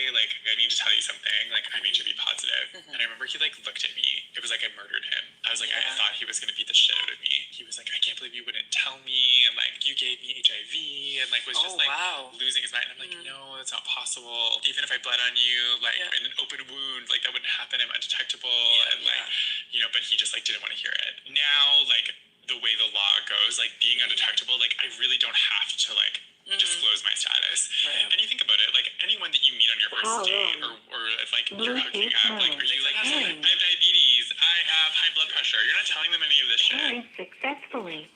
okay, like, I need to tell you something. Like, I need to be positive. And I remember he, like, looked at me. It was like I murdered him. I was like, I thought he was going to beat the shit out of me. He was like, I can't believe you wouldn't tell me. And, like, you gave me HIV. And, like, was just, like, losing his mind. And I'm like, no, that's not possible. Even if I bled on you, like, in an open wound, like, that wouldn't happen. I'm undetectable. And, like, you know, but he just, like, didn't want to hear it. Now, like, the way the law goes, like, being undetectable, like, I really don't have to, like, disclose my status. Right. And you think about it, like, anyone that you meet on your first date, or if, like, you're hooking up, like, are you like, I have diabetes, I have high blood pressure, you're not telling them any of this shit. Successfully.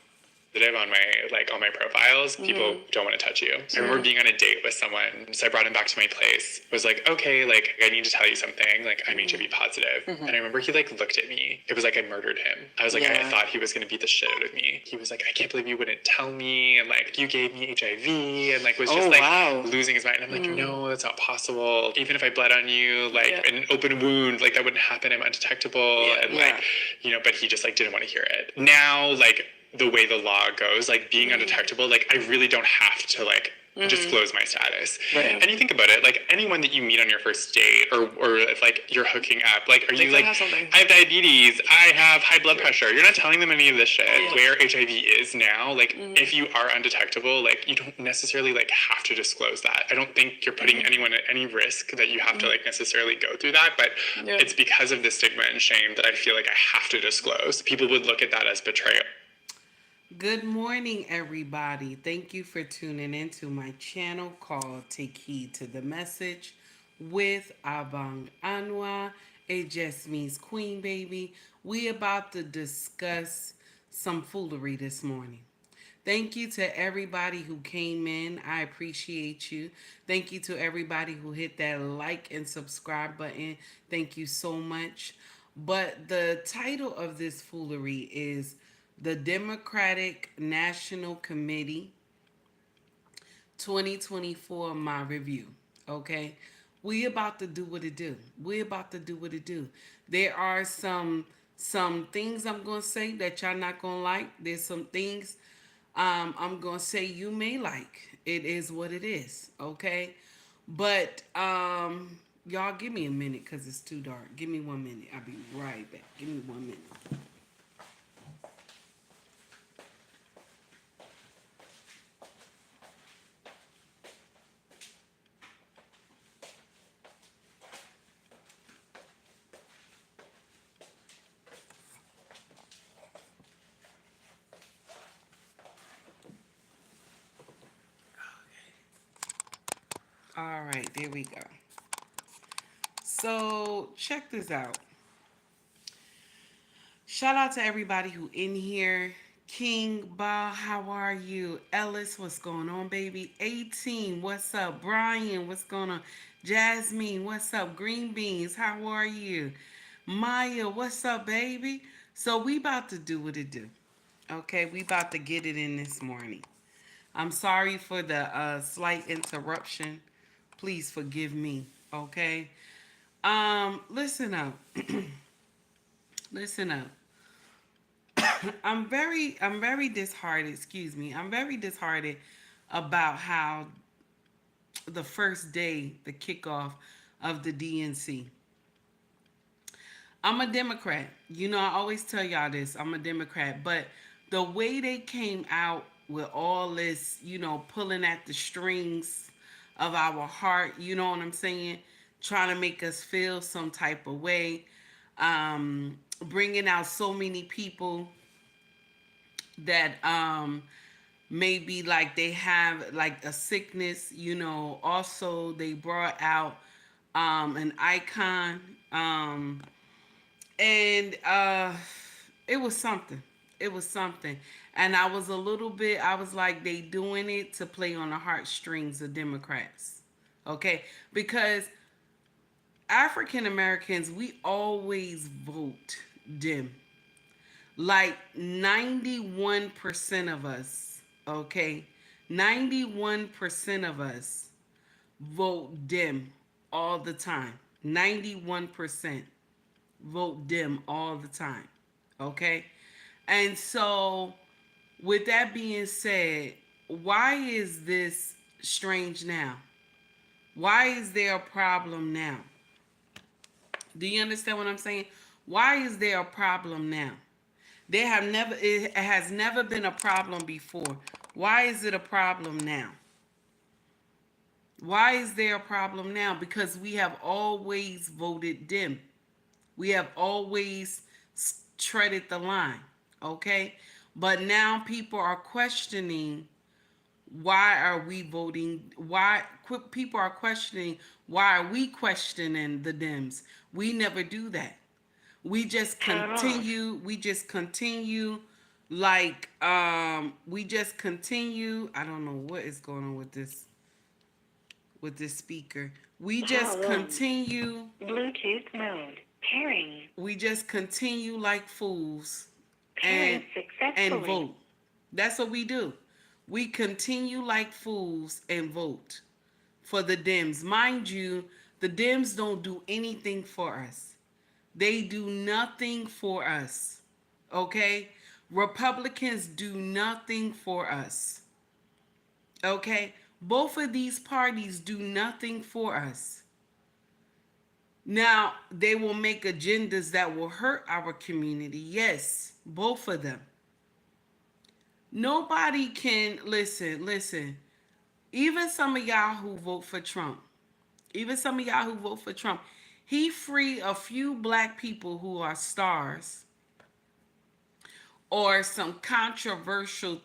On my, like, on my profiles, people don't want to touch you. I remember being on a date with someone, so I brought him back to my place. I was like, okay, like, I need to tell you something. Like, I need to be positive. And I remember he, like, looked at me. It was like I murdered him. I was like, I thought he was going to beat the shit out of me. He was like, I can't believe you wouldn't tell me. And, like, you gave me HIV. And, like, was just, like, losing his mind. And I'm like, no, that's not possible. Even if I bled on you, like, in an open wound, like, that wouldn't happen. I'm undetectable. And, like, you know, but he just, like, didn't want to hear it. Now, like, the way the law goes, like, being undetectable, like, I really don't have to, like, disclose my status. Right. And you think about it, like, anyone that you meet on your first date, or if, like, you're hooking up, like, are you like, I have diabetes, I have high blood pressure, you're not telling them any of this shit. Where HIV is now, like, if you are undetectable, like, you don't necessarily, like, have to disclose that. I don't think you're putting anyone at any risk that you have to, like, necessarily go through that, but it's because of the stigma and shame that I feel like I have to disclose. People would look at that as betrayal. Good morning, everybody. Thank you for tuning into my channel called Take Heed to the Message with Abang Anwa. It just means Queen Baby. We about to discuss some foolery this morning. Thank you to everybody who came in. I appreciate you. Thank you to everybody who hit that like and subscribe button. Thank you so much. But the title of this foolery is the Democratic National Committee 2024 My Review. Okay? We about to do what it do. We about to do what it do. There are some things I'm gonna say that y'all not gonna like. There's some things I'm gonna say you may like. It is what it is, okay? But y'all give me a minute because it's too dark. Give me 1 minute. I'll be right back. Give me 1 minute. All right, there we go. So check this out. Shout out to everybody who in here. King Ba, how are you? Ellis, what's going on, baby? 18, what's up? Brian, what's going on? Jasmine, what's up? Green Beans, how are you? Maya, what's up, baby? So we about to do what it do. Okay, we about to get it in this morning. I'm sorry for the slight interruption. Please forgive me. Okay. Listen up. Listen up. I'm very disheartened, excuse me. I'm very disheartened about how the first day, the kickoff of the DNC. I'm a Democrat. You know, I always tell y'all this. I'm a Democrat, but the way they came out with all this, pulling at the strings of our heart, you know what I'm saying? Trying to make us feel some type of way. Bringing out so many people that maybe like they have like a sickness, also they brought out an icon, and it was something. It was something. And I was a little bit, I was like, they doing it to play on the heartstrings of Democrats. Okay? Because African Americans, we always vote Dem. Like 91% of us, okay? 91% of us vote Dem all the time. 91% vote Dem all the time, okay? And so, with that being said, why is this strange now? Why is there a problem now? Do you understand what I'm saying? Why is there a problem now? It has never been a problem before. Why is it a problem now? Why is there a problem now? Because we have always voted dim. We have always treaded the line, okay? But now people are questioning, why are we voting? Why people are questioning, why are we questioning the Dems? We never do that. We just continue we just continue. I don't know what is going on with this speaker. We just continue. Bluetooth mode. Pairing. We just continue like fools and vote. That's what we do. We continue like fools and vote for the Dems. Mind you, the Dems don't do anything for us. They do nothing for us. Okay? Republicans do nothing for us. Okay? Both of these parties do nothing for us. Now, they will make agendas that will hurt our community. Yes, both of them. Nobody can listen. Even some of y'all who vote for Trump, he free a few black people who are stars or some controversial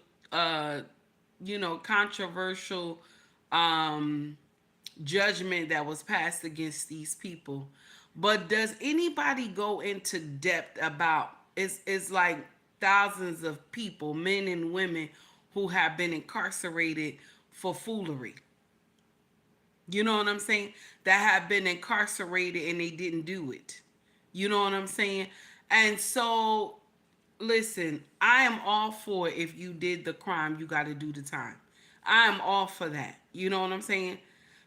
controversial um judgment that was passed against these people. But does anybody go into depth about it's like thousands of people, men and women, who have been incarcerated for foolery. You know what I'm saying? That have been incarcerated and they didn't do it. You know what I'm saying? And so, listen, I am all for, if you did the crime, you got to do the time. I am all for that. You know what I'm saying?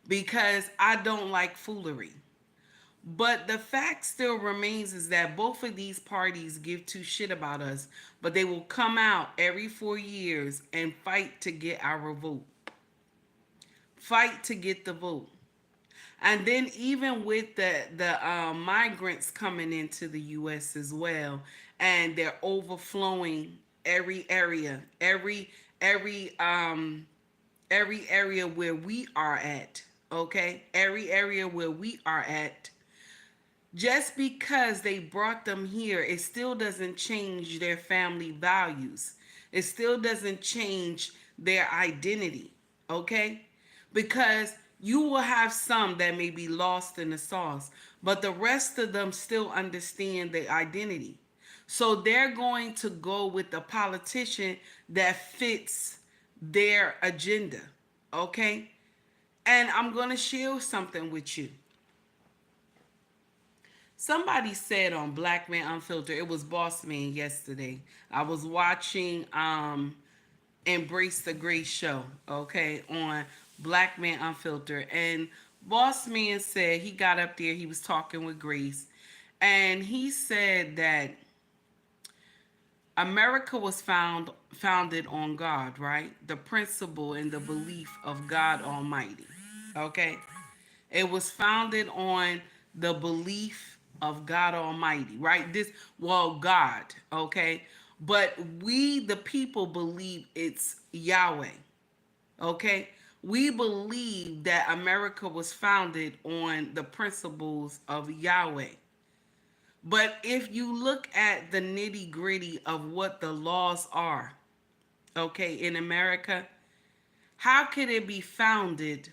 Because I don't like foolery. But the fact still remains is that both of these parties give two shit about us, but they will come out every 4 years and fight to get our vote. Fight to get the vote. And then even with the migrants coming into the U.S. as well, and they're overflowing every every area where we are at. Okay, every area where we are at. Just because they brought them here, it still doesn't change their family values. It still doesn't change their identity. Okay, because you will have some that may be lost in the sauce, but the rest of them still understand their identity. So they're going to go with the politician that fits their agenda. Okay? And I'm going to share something with you. Somebody said on Black Man Unfiltered, it was Boss Man yesterday. I was watching Embrace the Grace show, okay, on Black Man Unfiltered. And Boss Man said, he got up there, he was talking with Grace, and he said that America was founded on God, right? The principle and the belief of God Almighty. Okay? It was founded on the belief of God Almighty, right? God, okay? But we, the people, believe it's Yahweh, okay? We believe that America was founded on the principles of Yahweh. But if you look at the nitty gritty of what the laws are, okay, in America, how could it be founded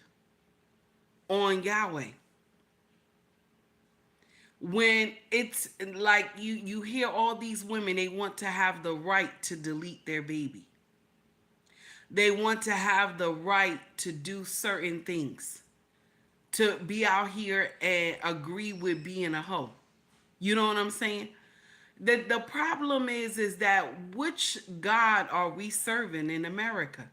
on Yahweh? When it's like you hear all these women, they want to have the right to delete their baby. They want to have the right to do certain things, to be out here and agree with being a hoe. You know what I'm saying? The problem is that which God are we serving in America?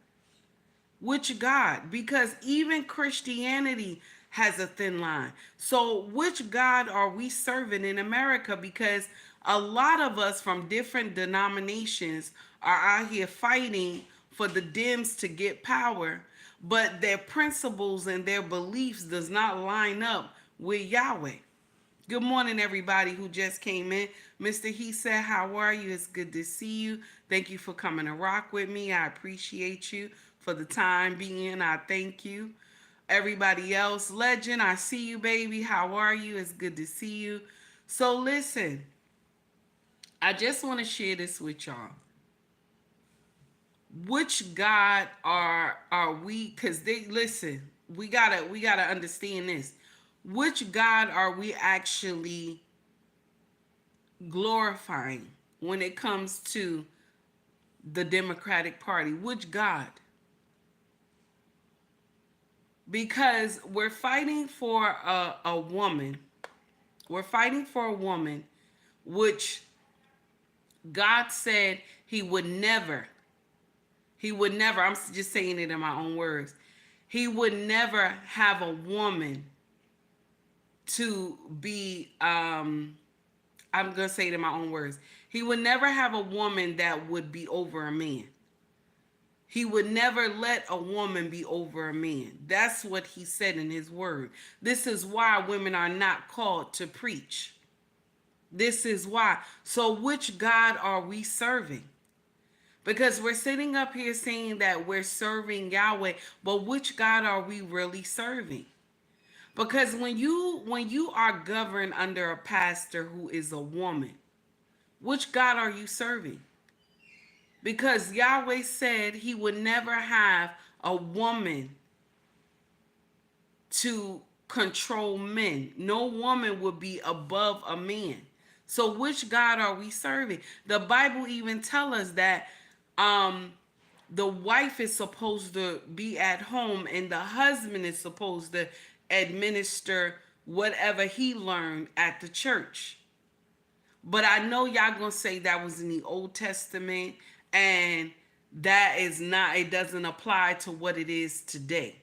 Which God? Because even Christianity has a thin line. So which God are we serving in America? Because a lot of us from different denominations are out here fighting for the Dems to get power. but their principles and their beliefs does not line up with Yahweh. Good morning, everybody who just came in. Mr. He said, how are you? It's good to see you. Thank you for coming to rock with me. I appreciate you for the time being. I thank you. Everybody else, Legend, I see you, baby. How are you? It's good to see you. So listen, I just want to share this with y'all. Which God are we? Because they listen, we gotta understand this. Which God are we actually glorifying when it comes to the Democratic Party? Which God? Because we're fighting for a woman. We're fighting for a woman, which God said he would never, I'm just saying it in my own words, he would never have a woman to be, I'm going to say it in my own words. He would never have a woman that would be over a man. He would never let a woman be over a man. That's what he said in his word. This is why women are not called to preach. This is why. So which God are we serving? Because we're sitting up here saying that we're serving Yahweh, but which God are we really serving? Because when you are governed under a pastor who is a woman, which God are you serving? Because Yahweh said he would never have a woman to control men. No woman would be above a man. So which God are we serving? The Bible even tell us that um the wife is supposed to be at home and the husband is supposed to administer whatever he learned at the church. But I know y'all gonna say that was in the Old Testament, and that is not, it doesn't apply to what it is today.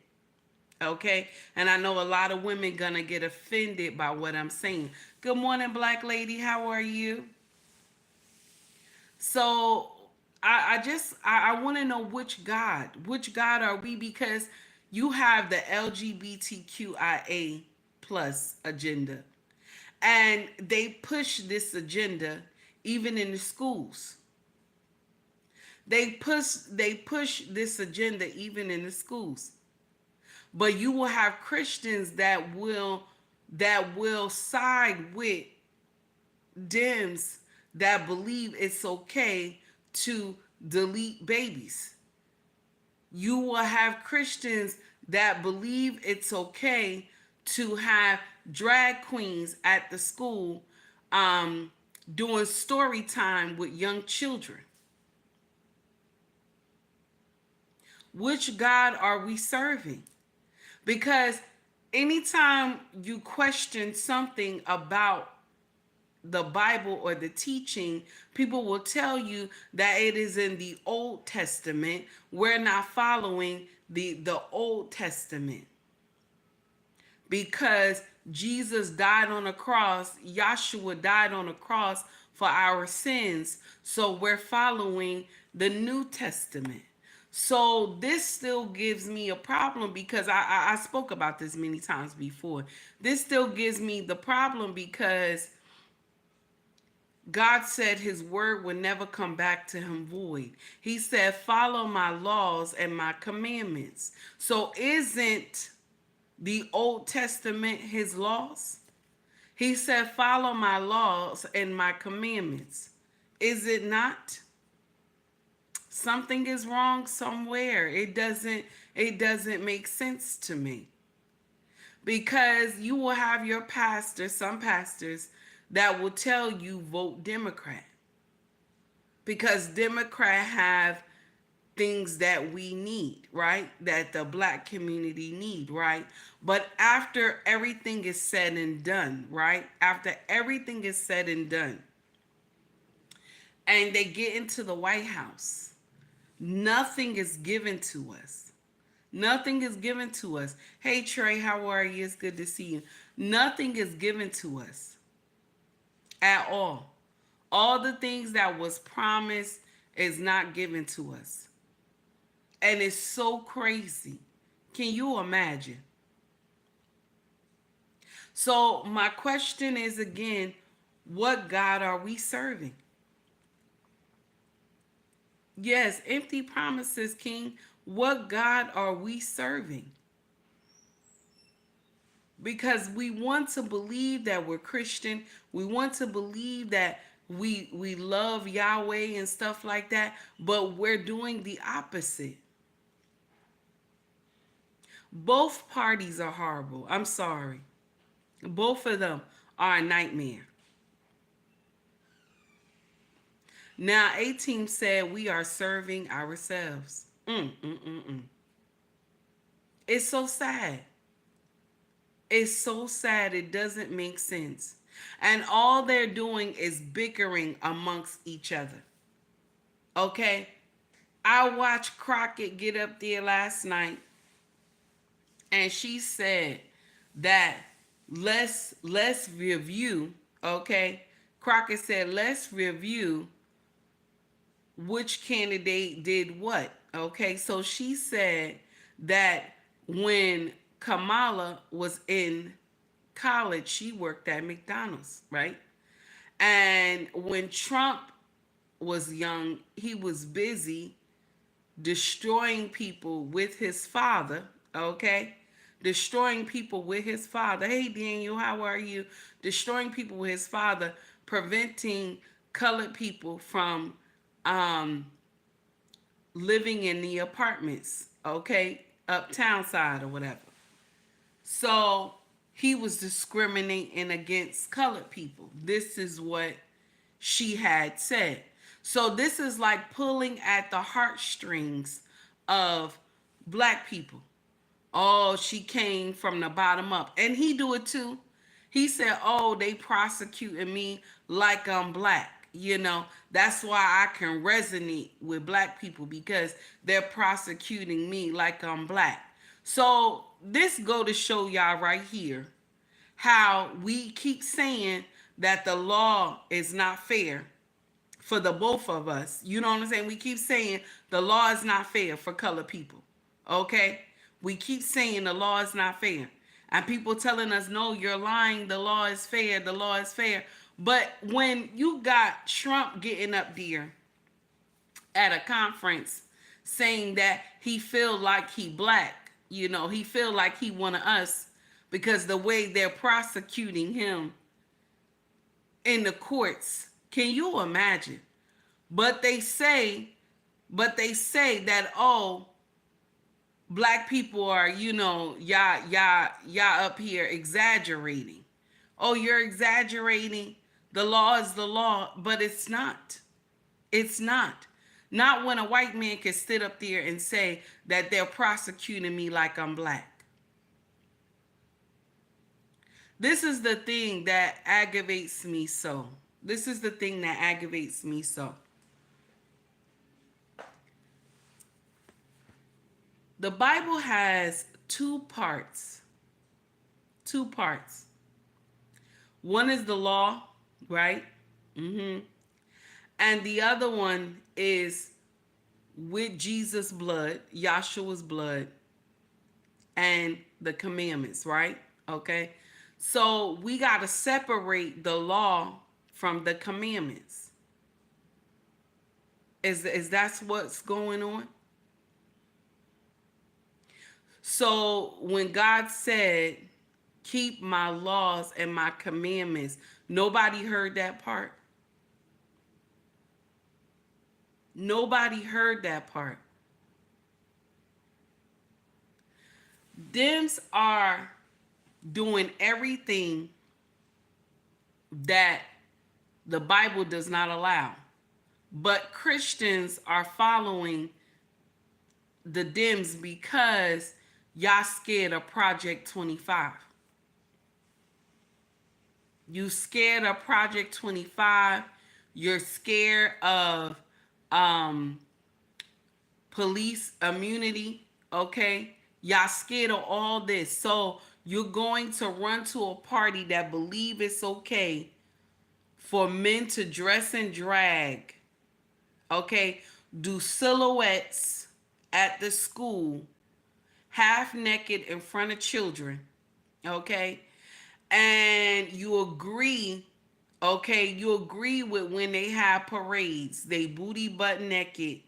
Okay? And I know a lot of women gonna get offended by what I'm saying. Good morning, black lady. How are you? So I want to know which God are we? Because you have the LGBTQIA plus agenda, and they push this agenda even in the schools. They push this agenda even in the schools. But you will have Christians that will side with Dems that believe it's okay to delete babies. You will have Christians that believe it's okay to have drag queens at the school doing story time with young children. Which God are we serving? Because anytime you question something about the Bible or the teaching, people will tell you that it is in the Old Testament. We're not following the Old Testament because Jesus died on the cross. Yahshua died on the cross for our sins. So we're following the New Testament. So this still gives me a problem because I spoke about this many times before. This still gives me the problem because God said his word would never come back to him void. He said, follow my laws and my commandments. So isn't the Old Testament his laws? He said, follow my laws and my commandments. Is it not? Something is wrong somewhere. It doesn't make sense to me. Because you will have your pastors, some pastors, that will tell you vote Democrat. Because Democrat have things that we need, right? That the black community need, right? But after everything is said and done, right? After everything is said and done, and they get into the White House, nothing is given to us. Nothing is given to us. Hey Trey, how are you? It's good to see you. Nothing is given to us at all. All the things that was promised is not given to us. And it's so crazy. Can you imagine? So my question is again, what God are we serving? Yes, empty promises, King. What God are we serving? Because we want to believe that we're Christian. We want to believe that we love Yahweh and stuff like that, but we're doing the opposite. Both parties are horrible. I'm sorry. Both of them are a nightmare. Now, A Team said we are serving ourselves. Mm. It's so sad. It's so sad. It doesn't make sense. And all they're doing is bickering amongst each other. Okay? I watched Crockett get up there last night and she said that let's review, okay? Crockett said let's review which candidate did what. Okay, so she said that when Kamala was in college, she worked at McDonald's, right? And when Trump was young, he was busy destroying people with his father, okay? Destroying people with his father. Hey, Daniel, how are you? Destroying people with his father, preventing colored people from um, living in the apartments, okay? Uptown side or whatever. So he was discriminating against colored people. This is what she had said. So this is like pulling at the heartstrings of black people. Oh, she came from the bottom up. And he do it too. He said, oh, they prosecuting me like I'm black. You know, that's why I can resonate with black people because they're prosecuting me like I'm black. So this go to show y'all right here how we keep saying that the law is not fair for the both of us. You know what I'm saying? We keep saying the law is not fair for colored people. Okay? We keep saying the law is not fair. And people telling us, no, you're lying. The law is fair. The law is fair. But when you got Trump getting up there at a conference saying that he feel like he black, you know, he feel like he one of us because the way they're prosecuting him in the courts. Can you imagine? But they say, that oh, black people are, you know, y'all up here exaggerating. Oh, you're exaggerating. The law is the law, but it's not. It's not. Not when a white man can sit up there and say that they're prosecuting me like I'm black. This is the thing that aggravates me so. This is the thing that aggravates me so. The Bible has two parts. Two parts. One is the law, right? And the other one is with Jesus' blood, Yahshua's blood, and the commandments, right? Okay. So we got to separate the law from the commandments. Is that's what's going on? So when God said, keep my laws and my commandments, nobody heard that part. Nobody heard that part. Dems are doing everything that the Bible does not allow. But Christians are following the Dems because y'all scared of Project 25. You scared of Project 25. You're scared of um, police immunity. Okay? Y'all scared of all this. So you're going to run to a party that believe it's okay for men to dress in drag. Okay? Do silhouettes at the school half naked in front of children, okay? And you agree, okay, you agree with when they have parades, they booty butt naked,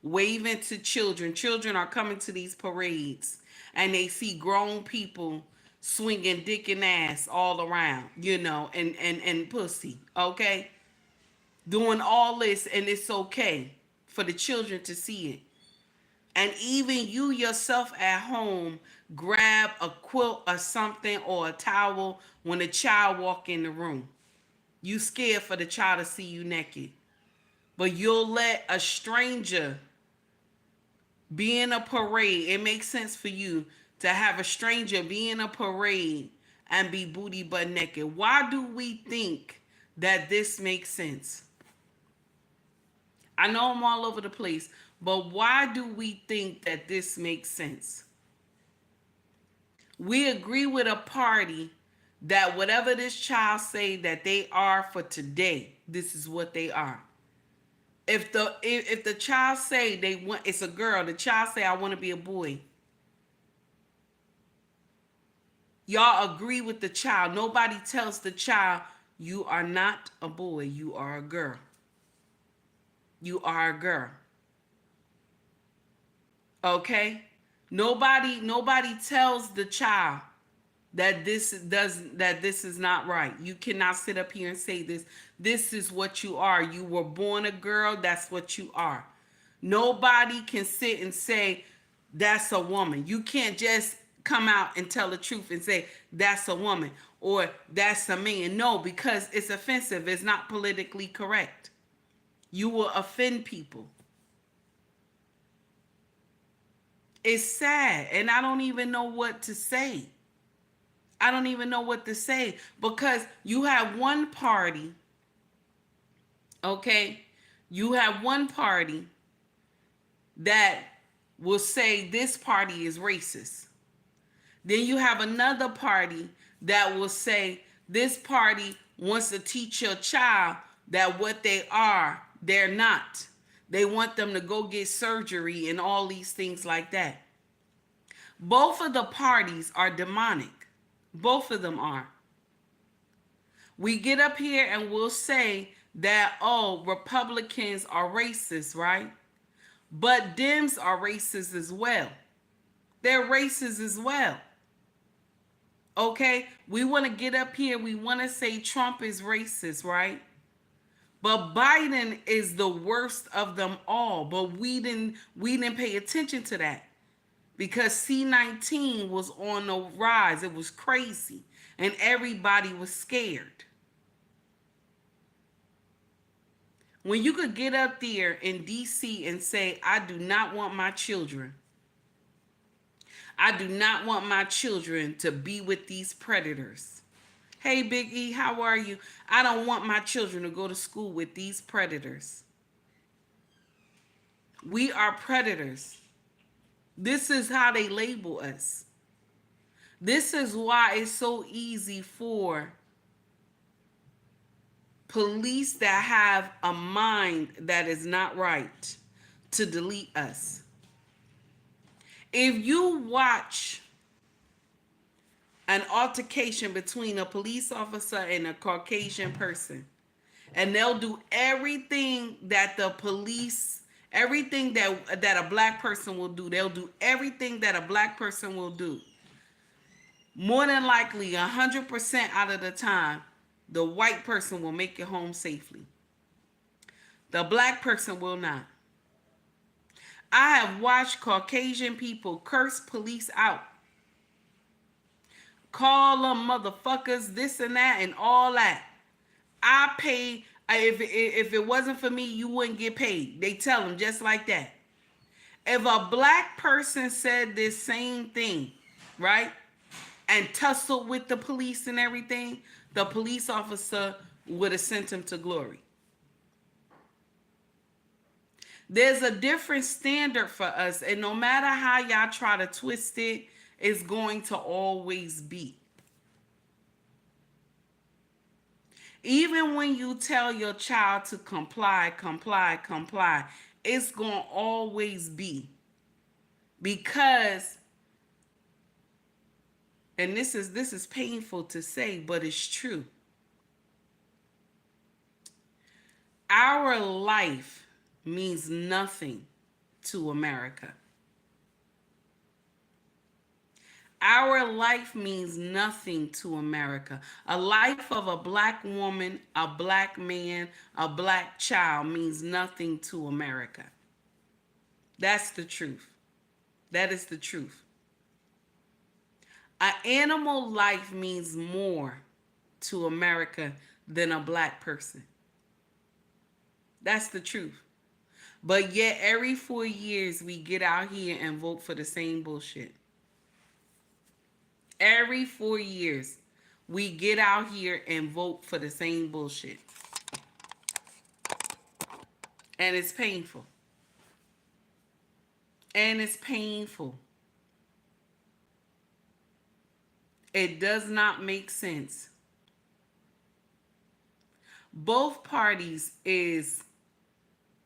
waving to children. Children are coming to these parades and they see grown people swinging dick and ass all around, and pussy, okay? Doing all this, and it's okay for the children to see it. And even you yourself at home grab a quilt or something or a towel when a child walk in the room. You scared for the child to see you naked. But you'll let a stranger be in a parade. It makes sense for you to have a stranger be in a parade and be booty butt naked. Why do we think that this makes sense? I know I'm all over the place, but why do we think that this makes sense? We agree with a party that whatever this child say that they are for today, this is what they are. If the child say they want, it's a girl, the child say I want to be a boy. Y'all agree with the child. Nobody tells the child you are not a boy, you are a girl. You are a girl. Okay? Nobody tells the child that this is not right. You cannot sit up here and say this. This is what you are. You were born a girl, that's what you are. Nobody can sit and say that's a woman. You can't just come out and tell the truth and say that's a woman or that's a man. No, because it's offensive. It's not politically correct. You will offend people. It's sad, and I don't even know what to say. I don't even know what to say because you have one party, okay? You have one party that will say this party is racist. Then you have another party that will say this party wants to teach your child that what they are, they're not. They want them to go get surgery and all these things like that. Both of the parties are demonic. Both of them are. We get up here and we'll say that, oh, Republicans are racist, right? But Dems are racist as well. They're racist as well. Okay? We want to get up here. We want to say Trump is racist, right? But Biden is the worst of them all. But we didn't pay attention to that. Because C-19 was on the rise. It was crazy. And everybody was scared. When you could get up there in D.C. and say, I do not want my children. I do not want my children to be with these predators. Hey, Big E, how are you? I don't want my children to go to school with these predators. We are predators. This is how they label us. This is why it's so easy for police that have a mind that is not right to delete us. If you watch an altercation between a police officer and a Caucasian person, and they'll do everything that the police, everything that a black person will do, they'll do everything that a black person will do. More than likely, 100% out of the time, the white person will make it home safely. The black person will not. I have watched Caucasian people curse police out. Call them motherfuckers, this and that, and all that. I pay, if it wasn't for me, you wouldn't get paid. They tell them just like that. If a black person said this same thing, right, and tussled with the police and everything, the police officer would have sent him to glory. There's a different standard for us, and no matter how y'all try to twist it, it's going to always be. Even when you tell your child to comply, it's going to always be. Because And this is painful to say, but it's true. Our life means nothing to America. Our life means nothing to America. A life of a black woman, a black man, a black child means nothing to America. That's the truth. That is the truth. An animal life means more to America than a black person. That's the truth. But yet, every 4 years, we get out here and vote for the same bullshit. Every 4 years, we get out here and vote for the same bullshit. And it's painful. And it's painful. It does not make sense. Both parties is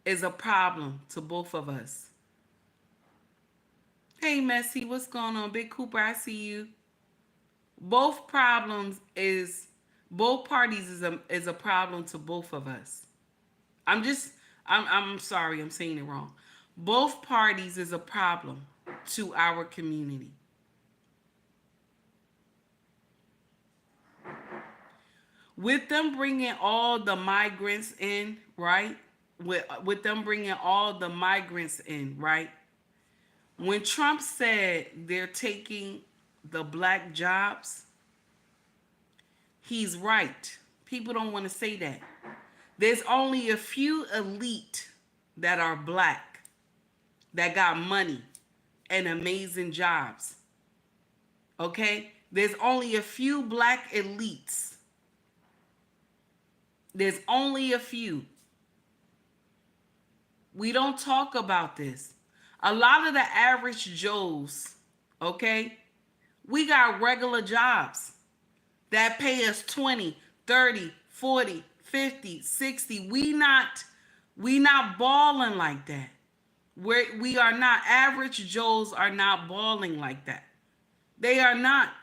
a problem to both of us. Hey Messi, what's going on? Big Cooper, I see you. Both problems is both parties is a problem to both of us. I'm just I'm sorry, I'm saying it wrong. Both parties is a problem to our community. With them bringing all the migrants in, right? With them bringing all the migrants in, right? When Trump said they're taking the black jobs, he's right. People don't want to say that. There's only a few elite that are black that got money and amazing jobs. Okay? There's only a few black elites. There's only a few. We don't talk about this. A lot of the average Joes, okay? We got regular jobs that pay us 20, 30, 40, 50, 60. We not balling like that. We are not, average Joes are not balling like that. They are not.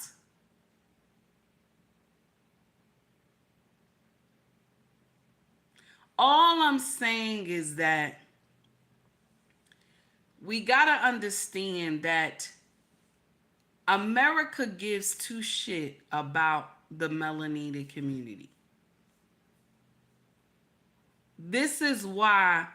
All I'm saying is that we got to understand that America gives two shit about the melanated community. This is why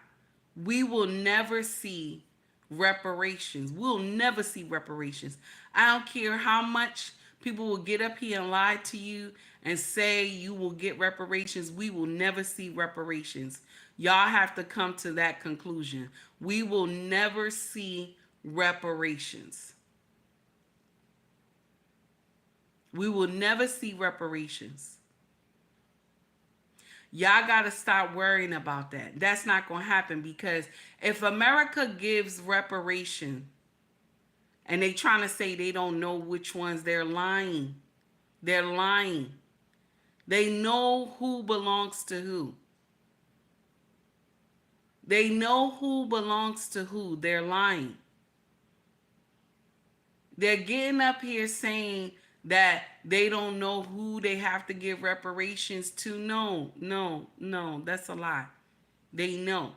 we will never see reparations. We'll never see reparations. I don't care how much people will get up here and lie to you and say you will get reparations. We will never see reparations. Y'all have to come to that conclusion. We will never see reparations. We will never see reparations. Y'all got to stop worrying about that. That's not going to happen, because if America gives reparation and they trying to say they don't know which ones, they're lying. They're lying. They know who belongs to who. They know who belongs to who. They're lying. They're getting up here saying that they don't know who they have to give reparations to. No, that's a lie. They know.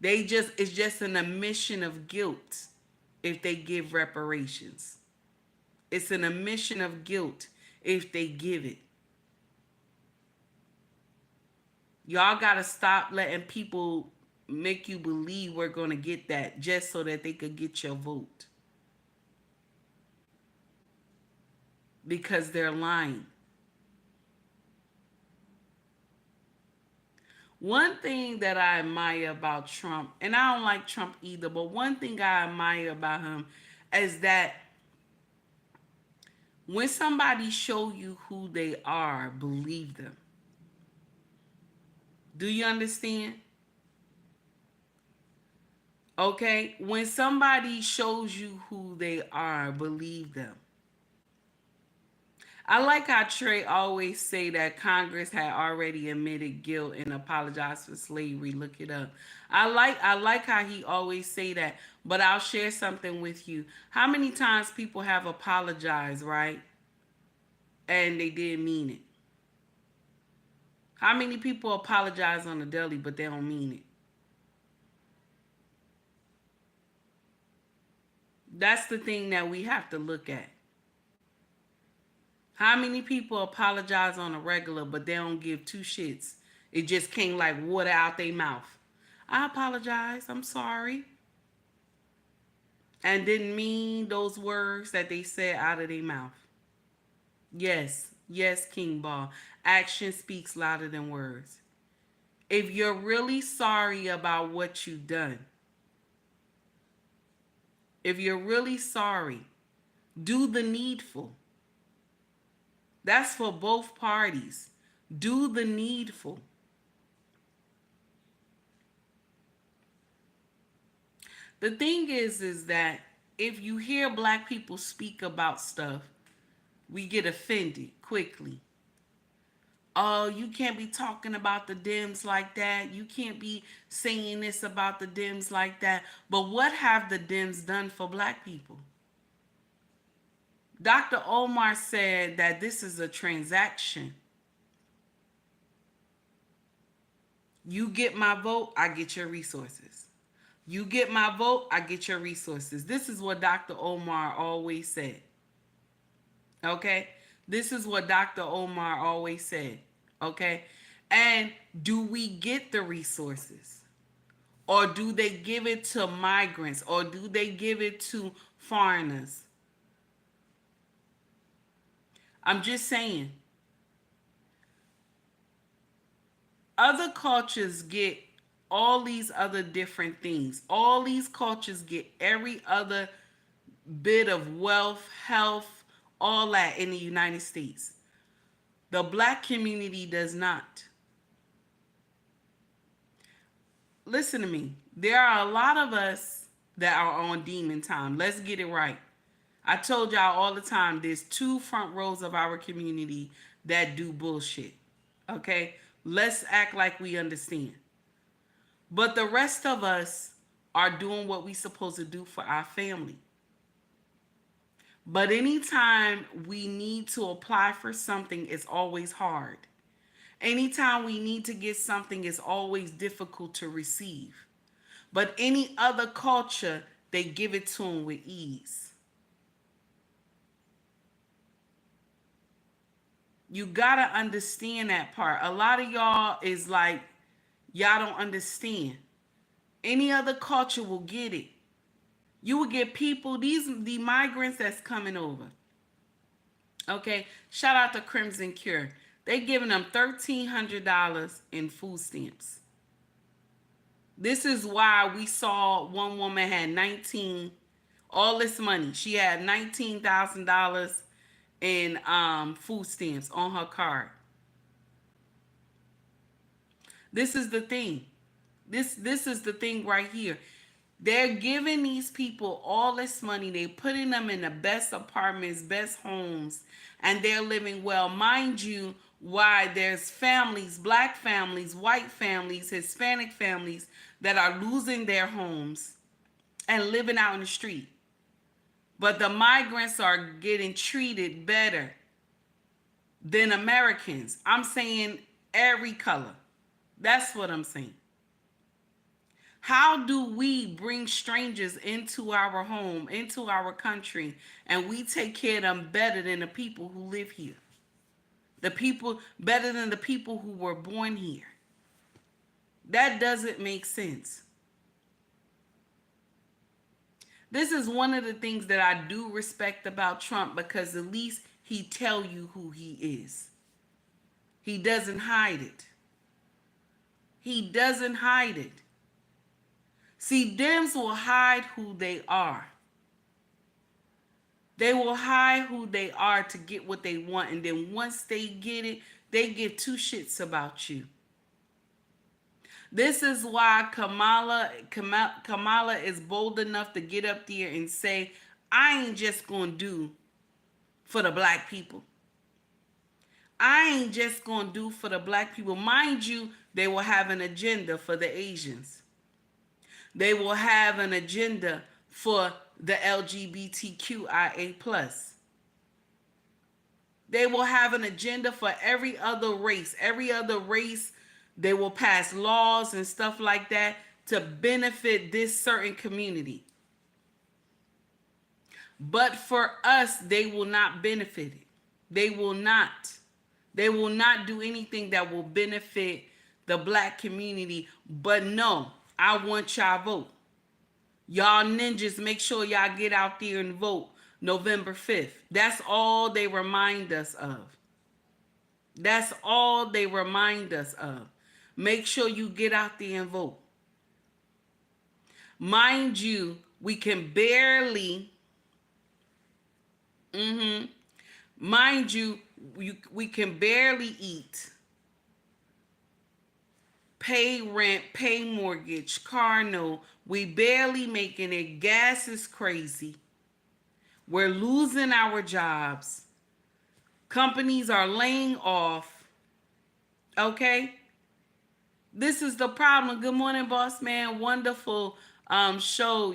It's just an admission of guilt if they give reparations. It's an admission of guilt if they give it. Y'all gotta stop letting people make you believe we're gonna get that just so that they could get your vote. Because they're lying. One thing that I admire about Trump, and I don't like Trump either, but one thing I admire about him is that when somebody show you who they are, believe them. Do you understand? Okay? When somebody shows you who they are, believe them. I like how Trey always say that Congress had already admitted guilt and apologized for slavery. Look it up. I like how he always say that. But I'll share something with you. How many times people have apologized, right? And they didn't mean it. How many people apologize on the daily but they don't mean it? That's the thing that we have to look at. How many people apologize on a regular but they don't give two shits? It just came like water out their mouth. I apologize. I'm sorry. And didn't mean those words that they said out of their mouth. Yes, yes, King Ball. Action speaks louder than words. If you're really sorry about what you've done, if you're really sorry, do the needful. That's for both parties. Do the needful. The thing is that if you hear black people speak about stuff, we get offended quickly. Oh, you can't be talking about the Dems like that. You can't be saying this about the Dems like that. But what have the Dems done for black people? Dr. Omar said that this is a transaction. You get my vote, I get your resources. You get my vote, I get your resources. This is what Dr. Omar always said. Okay? This is what Dr. Omar always said. Okay? And do we get the resources? Or do they give it to migrants? Or do they give it to foreigners? I'm just saying. Other cultures get all these other different things. All these cultures get every other bit of wealth, health, all that in the United States. The black community does not. Listen to me. There are a lot of us that are on demon time. Let's get it right. I told y'all all the time there's two front rows of our community that do bullshit. Okay? Let's act like we understand. But the rest of us are doing what we supposed to do for our family. But anytime we need to apply for something, it's always hard. Anytime we need to get something, it's always difficult to receive. But any other culture, they give it to them with ease. You gotta understand that part. A lot of y'all is like, y'all don't understand. Any other culture will get it. You will get people, the migrants that's coming over. Okay, shout out to Crimson Cure. They giving them $1,300 in food stamps. This is why we saw one woman had 19, all this money. She had $19,000 in food stamps on her card. This is the thing. This is the thing right here. They're giving these people all this money. They're putting them in the best apartments, best homes, and they're living well. Mind you, why there's families, black families, white families, Hispanic families that are losing their homes and living out in the street. But the migrants are getting treated better than Americans. I'm saying every color. That's what I'm saying. How do we bring strangers into our home, into our country, and we take care of them better than the people who live here? The people better than the people who were born here. That doesn't make sense. This is one of the things that I do respect about Trump, because at least he tell you who he is. He doesn't hide it. He doesn't hide it. See, Dems will hide who they are. They will hide who they are to get what they want. And then once they get it, they give two shits about you. This is why Kamala is bold enough to get up there and say, I ain't just going to do for the black people. I ain't just gonna do for the black people. Mind you, they will have an agenda for the Asians. They will have an agenda for the LGBTQIA plus. They will have an agenda for every other race. Every other race, they will pass laws and stuff like that to benefit this certain community. But for us, they will not benefit it. They will not. They will not do anything that will benefit the black community. But no, I want y'all vote. Y'all ninjas, make sure y'all get out there and vote November 5th. That's all they remind us of. That's all they remind us of. Make sure you get out there and vote. Mind you, we can barely, mind you, we can barely eat, pay rent, pay mortgage, car note. We barely making it. Gas is crazy. We're losing our jobs. Companies are laying off. Okay? This is the problem. Good morning, boss man. Wonderful show.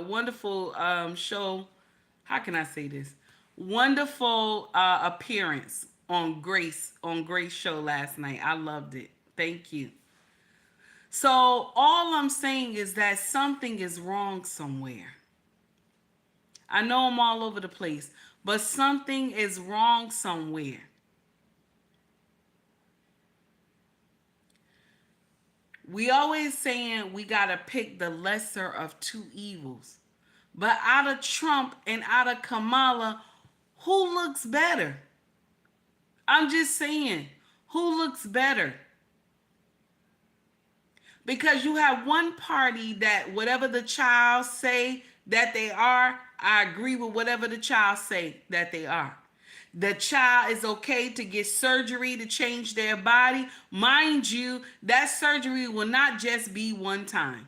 Wonderful show. How can I say this? Wonderful appearance on Grace show last night. I loved it. Thank you. So all I'm saying is that something is wrong somewhere. I know I'm all over the place, but something is wrong somewhere. We always saying we got to pick the lesser of two evils. But out of Trump and out of Kamala, who looks better? I'm just saying, who looks better? Because you have one party that whatever the child say that they are, I agree with whatever the child say that they are. The child is okay to get surgery to change their body. Mind you, that surgery will not just be one time.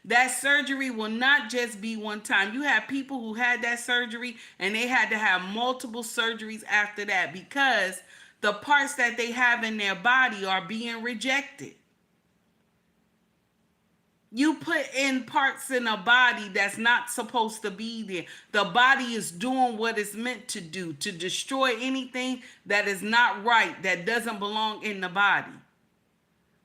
That surgery will not just be one time. You have people who had that surgery and they had to have multiple surgeries after that because the parts that they have in their body are being rejected. You put in parts in a body that's not supposed to be there. The body is doing what it's meant to do, to destroy anything that is not right, that doesn't belong in the body.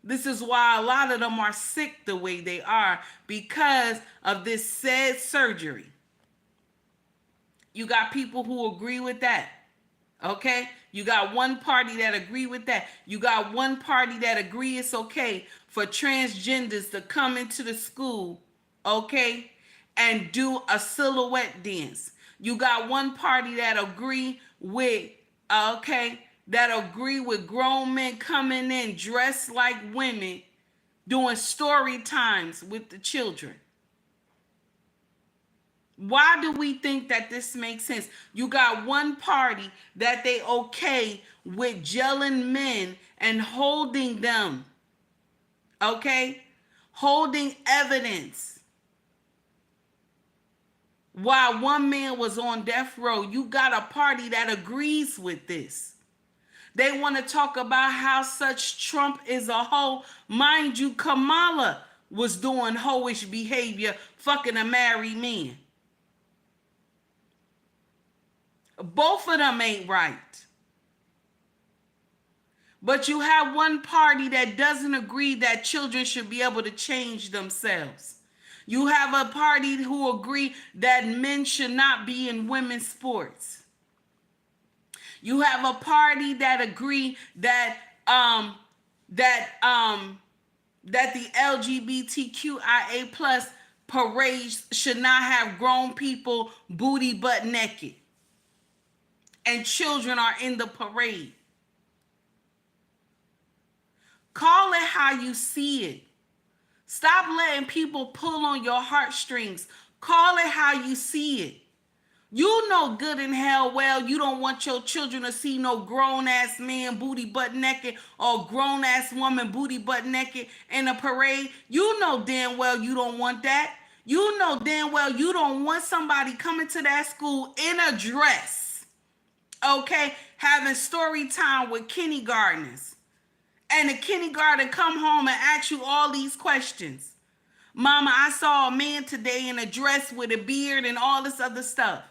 This is why a lot of them are sick the way they are because of this said surgery. You got people who agree with that. Okay? You got one party that agree with that. You got one party that agree it's okay for transgenders to come into the school, okay, and do a silhouette dance. You got one party that agree with, that agree with grown men coming in dressed like women, doing story times with the children. Why do we think that this makes sense? You got one party that they okay with gelling men and holding them, okay? Holding evidence. While one man was on death row, you got a party that agrees with this. They want to talk about how such Trump is a hoe. Mind you, Kamala was doing hoish behavior, fucking a married man. Both of them ain't right. But you have one party that doesn't agree that children should be able to change themselves. You have a party who agree that men should not be in women's sports. You have a party that agree that the LGBTQIA plus parades should not have grown people booty butt naked. And children are in the parade. Call it how you see it. Stop letting people pull on your heartstrings. Call it how you see it. You know good and hell well you don't want your children to see no grown-ass man booty butt naked or grown-ass woman booty butt naked in a parade. You know damn well you don't want that. You know damn well you don't want somebody coming to that school in a dress. Okay, having story time with kindergartners. And the kindergarten come home and ask you all these questions. Mama, I saw a man today in a dress with a beard and all this other stuff.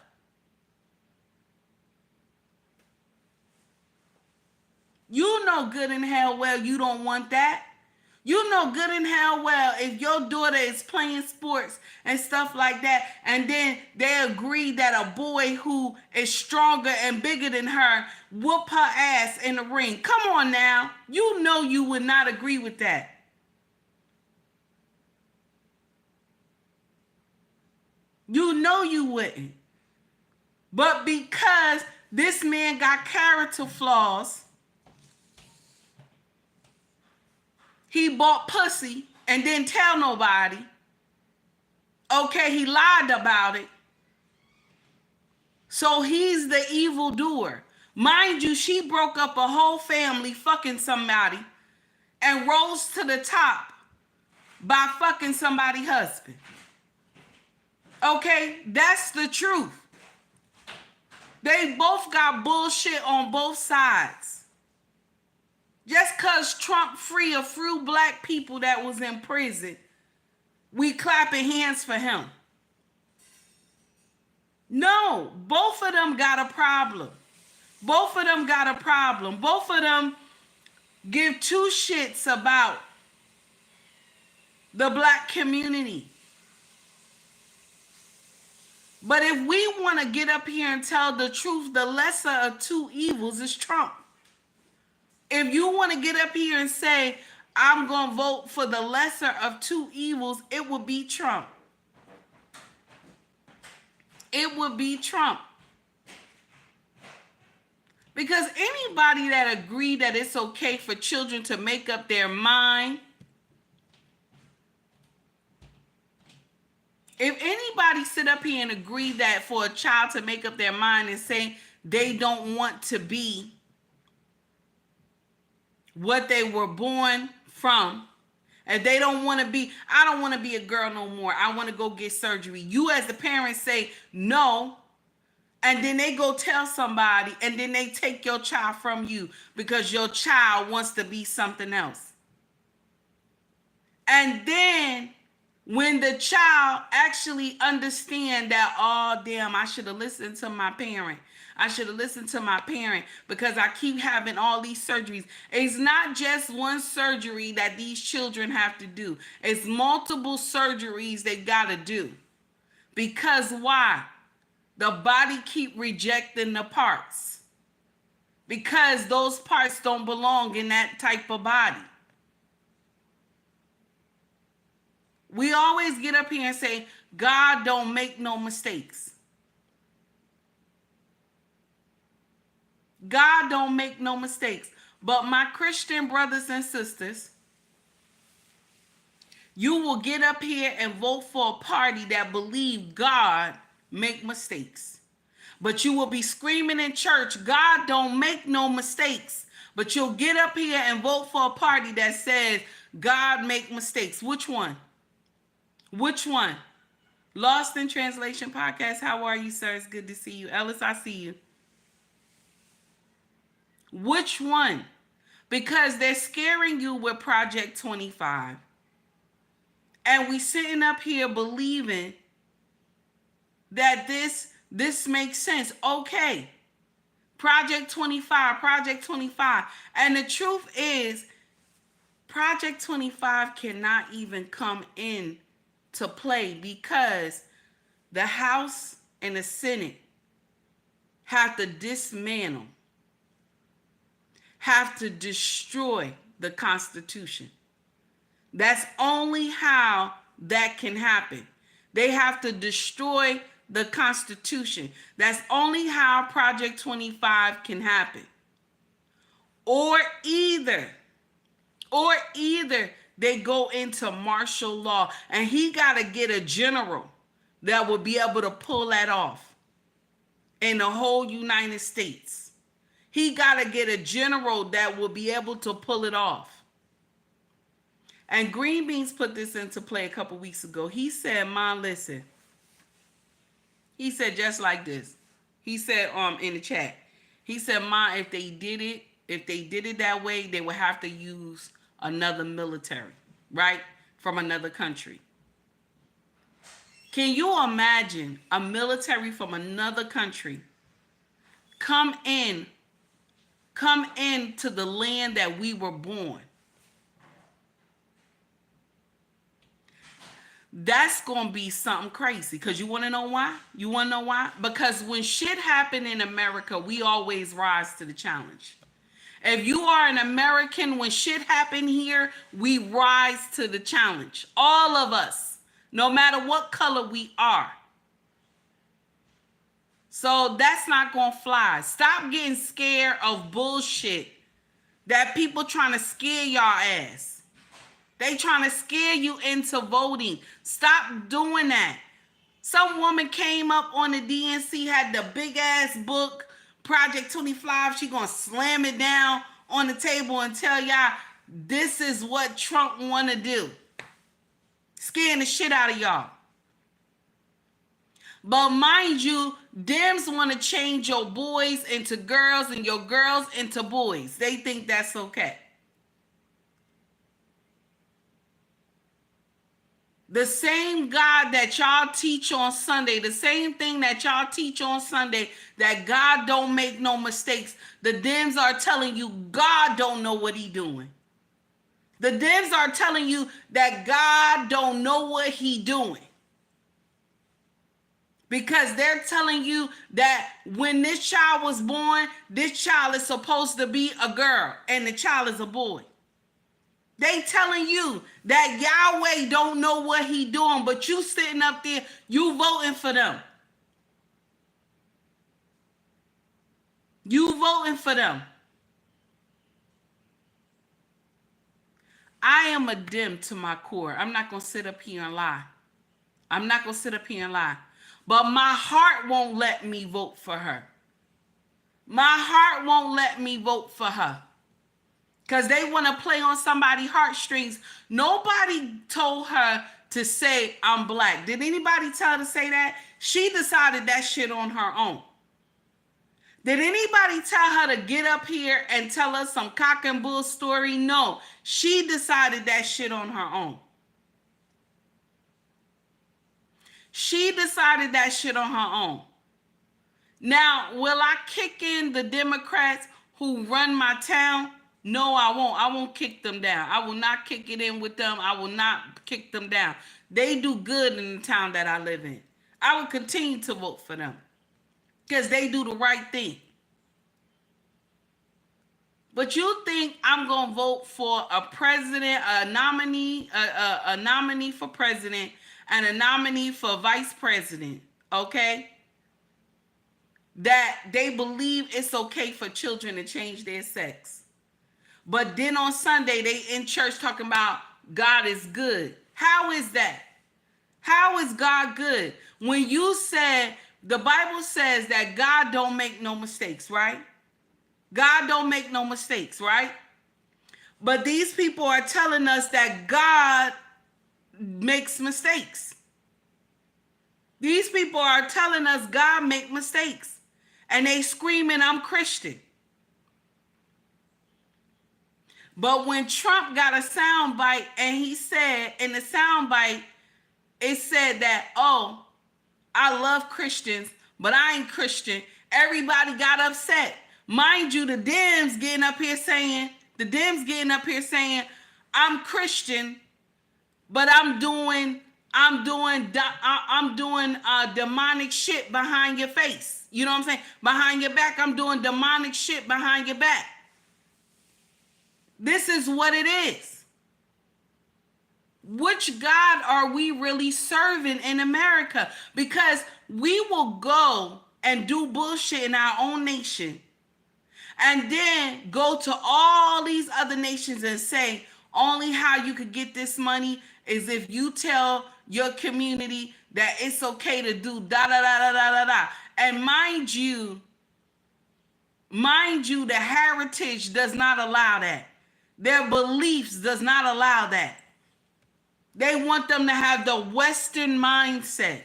You know good and hell well you don't want that. You know good and hell well if your daughter is playing sports and stuff like that, and then they agree that a boy who is stronger and bigger than her whoop her ass in the ring. Come on now. You know you would not agree with that. You know you wouldn't. But because this man got character flaws, he bought pussy and didn't tell nobody. Okay, he lied about it. So he's the evildoer. Mind you, she broke up a whole family fucking somebody and rose to the top by fucking somebody's husband. Okay, that's the truth. They both got bullshit on both sides. Just because Trump free a few black people that was in prison, we clapping hands for him. No, both of them got a problem. Both of them got a problem. Both of them give two shits about the black community. But if we want to get up here and tell the truth, the lesser of two evils is Trump. If you want to get up here and say, I'm going to vote for the lesser of two evils, it would be Trump. It would be Trump. Because anybody that agree that it's okay for children to make up their mind, if anybody sit up here and agree that for a child to make up their mind and say they don't want to be what they were born from, and they don't want to be, I don't want to be a girl no more, I want to go get surgery. You as the parent say no, and then they go tell somebody, and then they take your child from you because your child wants to be something else. And then when the child actually understand that, oh damn, I should have listened to my parent. I should have listened to my parent because I keep having all these surgeries. It's not just one surgery that these children have to do. It's multiple surgeries they gotta do. Because why? The body keep rejecting the parts. Because those parts don't belong in that type of body. We always get up here and say, God don't make no mistakes. God don't make no mistakes. But my Christian brothers and sisters, you will get up here and vote for a party that believe God make mistakes. But you will be screaming in church, God don't make no mistakes. But you'll get up here and vote for a party that says God make mistakes. Which one? Which one? Lost in Translation Podcast. How are you, sir? It's good to see you. Ellis, I see you. Which one? Because they're scaring you with Project 25. And we sitting up here believing that this makes sense. Okay. Project 25, Project 25. And the truth is, Project 25 cannot even come in to play because the House and the Senate have to dismantle, have to destroy the Constitution. That's only how that can happen. They have to destroy the Constitution. That's only how Project 25 can happen. Or either they go into martial law, and he got to get a general that will be able to pull that off in the whole United States. He got to get a general that will be able to pull it off. And Green Beans put this into play a couple weeks ago. He said, Mom, listen. He said just like this. He said in the chat, He said, "Ma, if they did it that way, they would have to use another military, right? From another country. Can you imagine a military from another country come in, come into the land that we were born? That's going to be something crazy. Because you want to know why? You want to know why? Because when shit happen in America, we always rise to the challenge. If you are an American, when shit happen here, we rise to the challenge. All of us, no matter what color we are. So that's not going to fly. Stop getting scared of bullshit that people trying to scare y'all ass. They trying to scare you into voting. Stop doing that. Some woman came up on the DNC, had the big ass book, Project 25. She gonna slam it down on the table and tell y'all this is what Trump wanna do. Scaring the shit out of y'all. But mind you, Dems want to change your boys into girls and your girls into boys. They think that's okay. The same God that y'all teach on Sunday, the same thing that y'all teach on Sunday, that God don't make no mistakes. The Dems are telling you God don't know what he doing. The Dems are telling you that God don't know what he doing. Because they're telling you that when this child was born, this child is supposed to be a girl and the child is a boy. They telling you that Yahweh don't know what he doing, but you sitting up there, you voting for them. You voting for them. I am a Dem to my core. I'm not going to sit up here and lie. I'm not going to sit up here and lie. But my heart won't let me vote for her. My heart won't let me vote for her. Because they want to play on somebody's heartstrings. Nobody told her to say, I'm black. Did anybody tell her to say that? She decided that shit on her own. Did anybody tell her to get up here and tell us some cock and bull story? No. She decided that shit on her own. She decided that shit on her own. Now, will I kick in the Democrats who run my town? No, I won't. I won't kick them down. I will not kick it in with them. I will not kick them down. They do good in the town that I live in. I will continue to vote for them because they do the right thing. But you think I'm going to vote for a president, a nominee for president, and a nominee for vice president, okay? That they believe it's okay for children to change their sex. But then on Sunday, they in church talking about God is good. How is that? How is God good? When you said, the Bible says that God don't make no mistakes, right? God don't make no mistakes, right? But these people are telling us that God makes mistakes. These people are telling us God make mistakes. And they screaming, I'm Christian. But when Trump got a sound bite and he said, in the sound bite, it said that, oh, I love Christians, but I ain't Christian. Everybody got upset. Mind you, the Dems getting up here saying, I'm Christian, but I'm doing demonic shit behind your face. You know what I'm saying? Behind your back, I'm doing demonic shit behind your back. This is what it is. Which God are we really serving in America? Because we will go and do bullshit in our own nation and then go to all these other nations and say, only how you could get this money is if you tell your community that it's okay to do da da da da da da da. And mind you, the heritage does not allow that. Their beliefs does not allow that. They want them to have the Western mindset.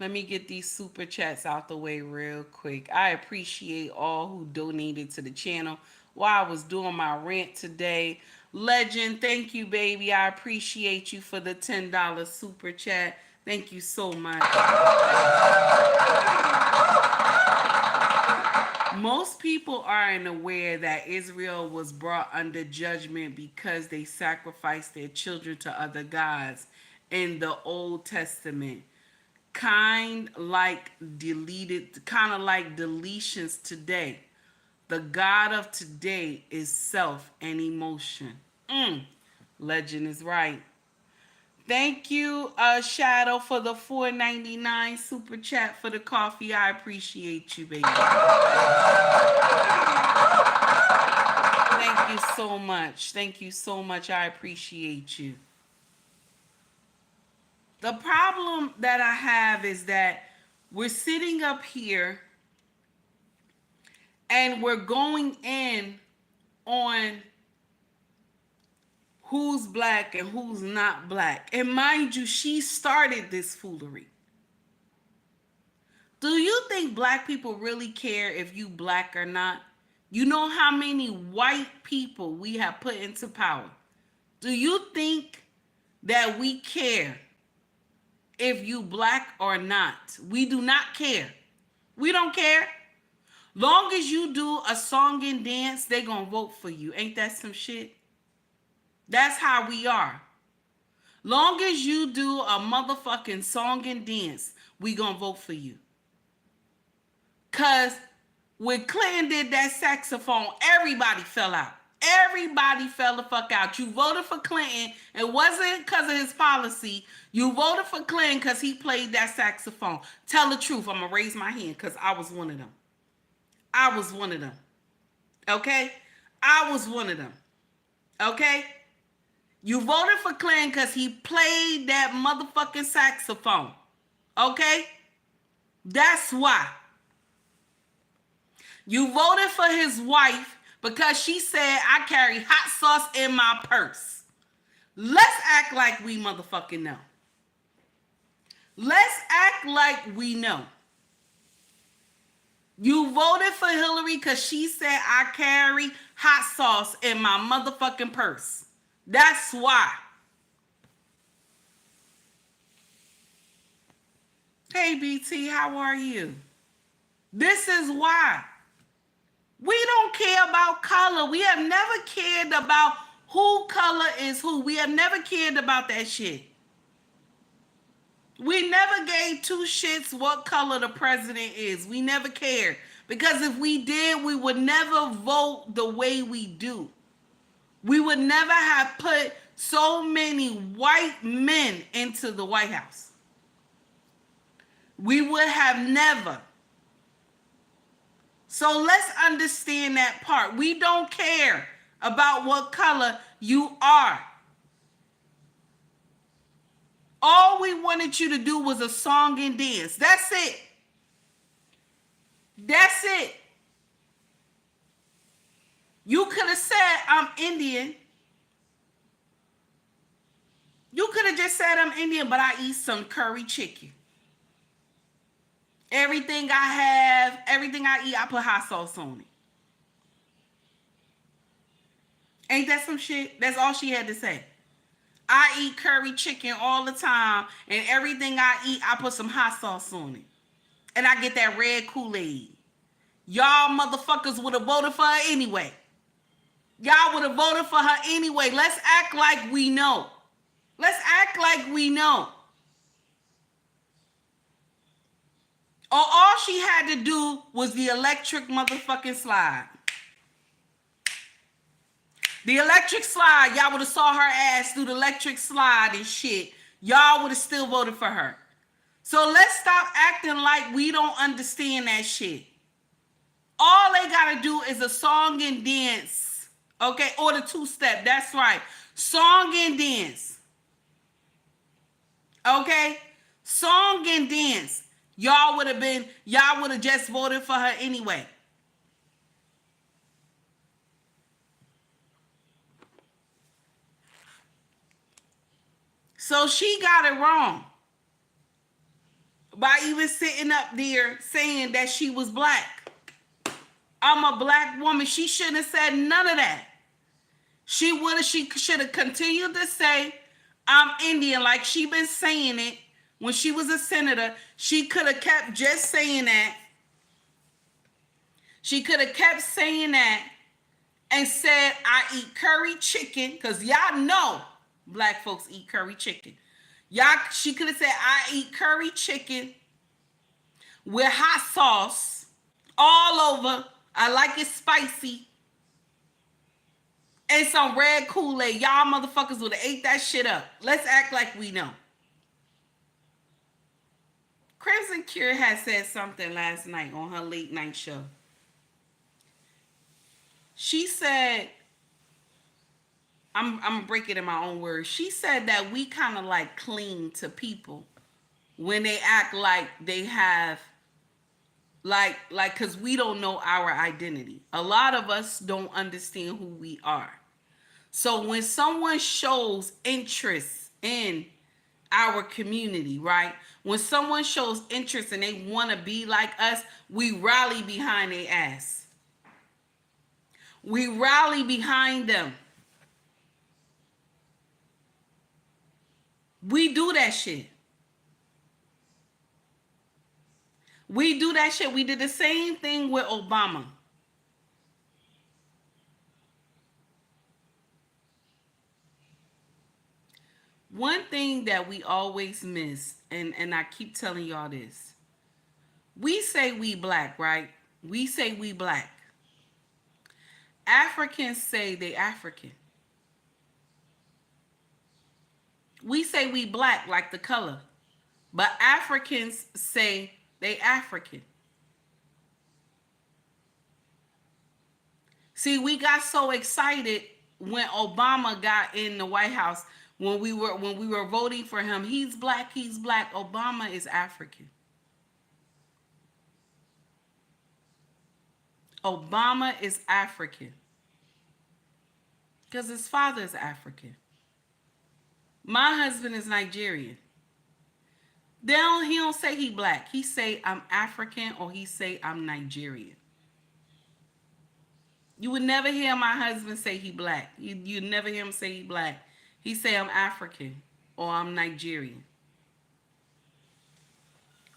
Let me get these super chats out the way real quick. I appreciate all who donated to the channel while I was doing my rant today. Legend, thank you, baby. I appreciate you for the $10 super chat. Thank you so much. Most people aren't aware that Israel was brought under judgment because they sacrificed their children to other gods in the Old Testament. Kind of like deletions today. The God of today is self and emotion. Legend is right. Thank you, Shadow, for the $4.99 super chat for the coffee. I appreciate you, baby. Thank you so much. Thank you so much. I appreciate you. The problem that I have is that we're sitting up here and we're going in on who's black and who's not black. And mind you, she started this foolery. Do you think black people really care if you black or not? You know how many white people we have put into power. Do you think that we care if you black or not? We do not care. We don't care. Long as you do a song and dance, they gonna vote for you. Ain't that some shit? That's how we are. Long as you do a motherfucking song and dance, we gonna vote for you. Cause when Clinton did that saxophone, everybody fell out. Everybody fell the fuck out. You voted for Clinton. It wasn't because of his policy. You voted for Clinton because he played that saxophone. Tell the truth. I'm gonna raise my hand because I was one of them. I was one of them. Okay? I was one of them. Okay? You voted for Clinton because he played that motherfucking saxophone. Okay? That's why. You voted for his wife because she said, I carry hot sauce in my purse. Let's act like we motherfucking know. Let's act like we know. You voted for Hillary because she said, I carry hot sauce in my motherfucking purse. That's why. Hey, BT, how are you? This is why. We don't care about color. We have never cared about who color is who. We have never cared about that shit. We never gave two shits what color the president is. We never cared. Because if we did, we would never vote the way we do. We would never have put so many white men into the White House. We would have never. So let's understand that part. We don't care about what color you are. All we wanted you to do was a song and dance. That's it. That's it. You could have said, I'm Indian. You could have just said, I'm Indian, but I eat some curry chicken. Everything I have, everything I eat, I put hot sauce on it. Ain't that some shit? That's all she had to say. I eat curry chicken all the time, and everything I eat, I put some hot sauce on it. And I get that red Kool-Aid. Y'all motherfuckers would have voted for her anyway. Y'all would have voted for her anyway. Let's act like we know. Let's act like we know. All she had to do was the electric motherfucking slide. The electric slide, y'all would have saw her ass through the electric slide and shit. Y'all would have still voted for her. So let's stop acting like we don't understand that shit. All they gotta do is a song and dance. Okay, or the two-step, that's right. Song and dance. Okay? Song and dance. Y'all would have just voted for her anyway. So she got it wrong. by even sitting up there saying that she was black. I'm a black woman. She shouldn't have said none of that. She should have continued to say, I'm Indian, like she been saying it when she was a senator. She could have kept just saying that. She could have kept saying that and said, I eat curry chicken, because y'all know black folks eat curry chicken. She could have said, I eat curry chicken with hot sauce all over. I like it spicy. And some red Kool-Aid. Y'all motherfuckers would have ate that shit up. Let's act like we know. Crimson Cure had said something last night on her late night show. She said, I'm gonna break it in my own words. She said that we kind of like cling to people when they act like they have, like because we don't know our identity. A lot of us don't understand who we are. So when someone shows interest in our community, right? When someone shows interest and they want to be like us, we rally behind their ass. We rally behind them. We do that shit. We do that shit. We did the same thing with Obama. One thing that we always miss, and I keep telling y'all this, we say we black, right? We say we black. Africans say they African. We say we black like the color, but Africans say they African. See, we got so excited when Obama got in the White House, when we were voting for him. He's black, he's black. Obama is African. Obama is African. Because his father is African. My husband is Nigerian. He don't say he black. He say I'm African, or he say I'm Nigerian. You would never hear my husband say he black. You'd never hear him say he black. He say I'm African or I'm Nigerian.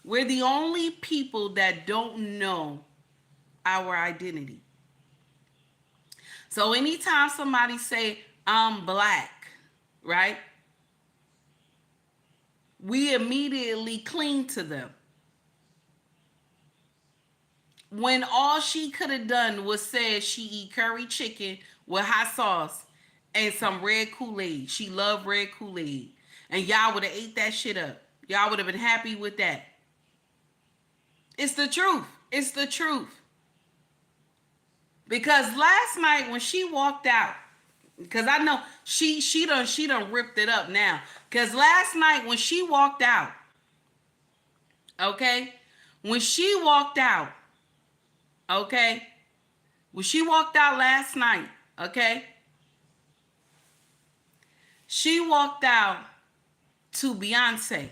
We're the only people that don't know our identity. So anytime somebody say I'm black, right? We immediately cling to them. When all she could have done was said she eat curry chicken with hot sauce and some red Kool-Aid. She loved red Kool-Aid. And y'all would have ate that shit up. Y'all would have been happy with that. It's the truth. It's the truth. Because last night when she walked out, because I know she done ripped it up now. Because last night when she walked out, okay? When she walked out, okay? When she walked out last night, okay? She walked out to Beyonce.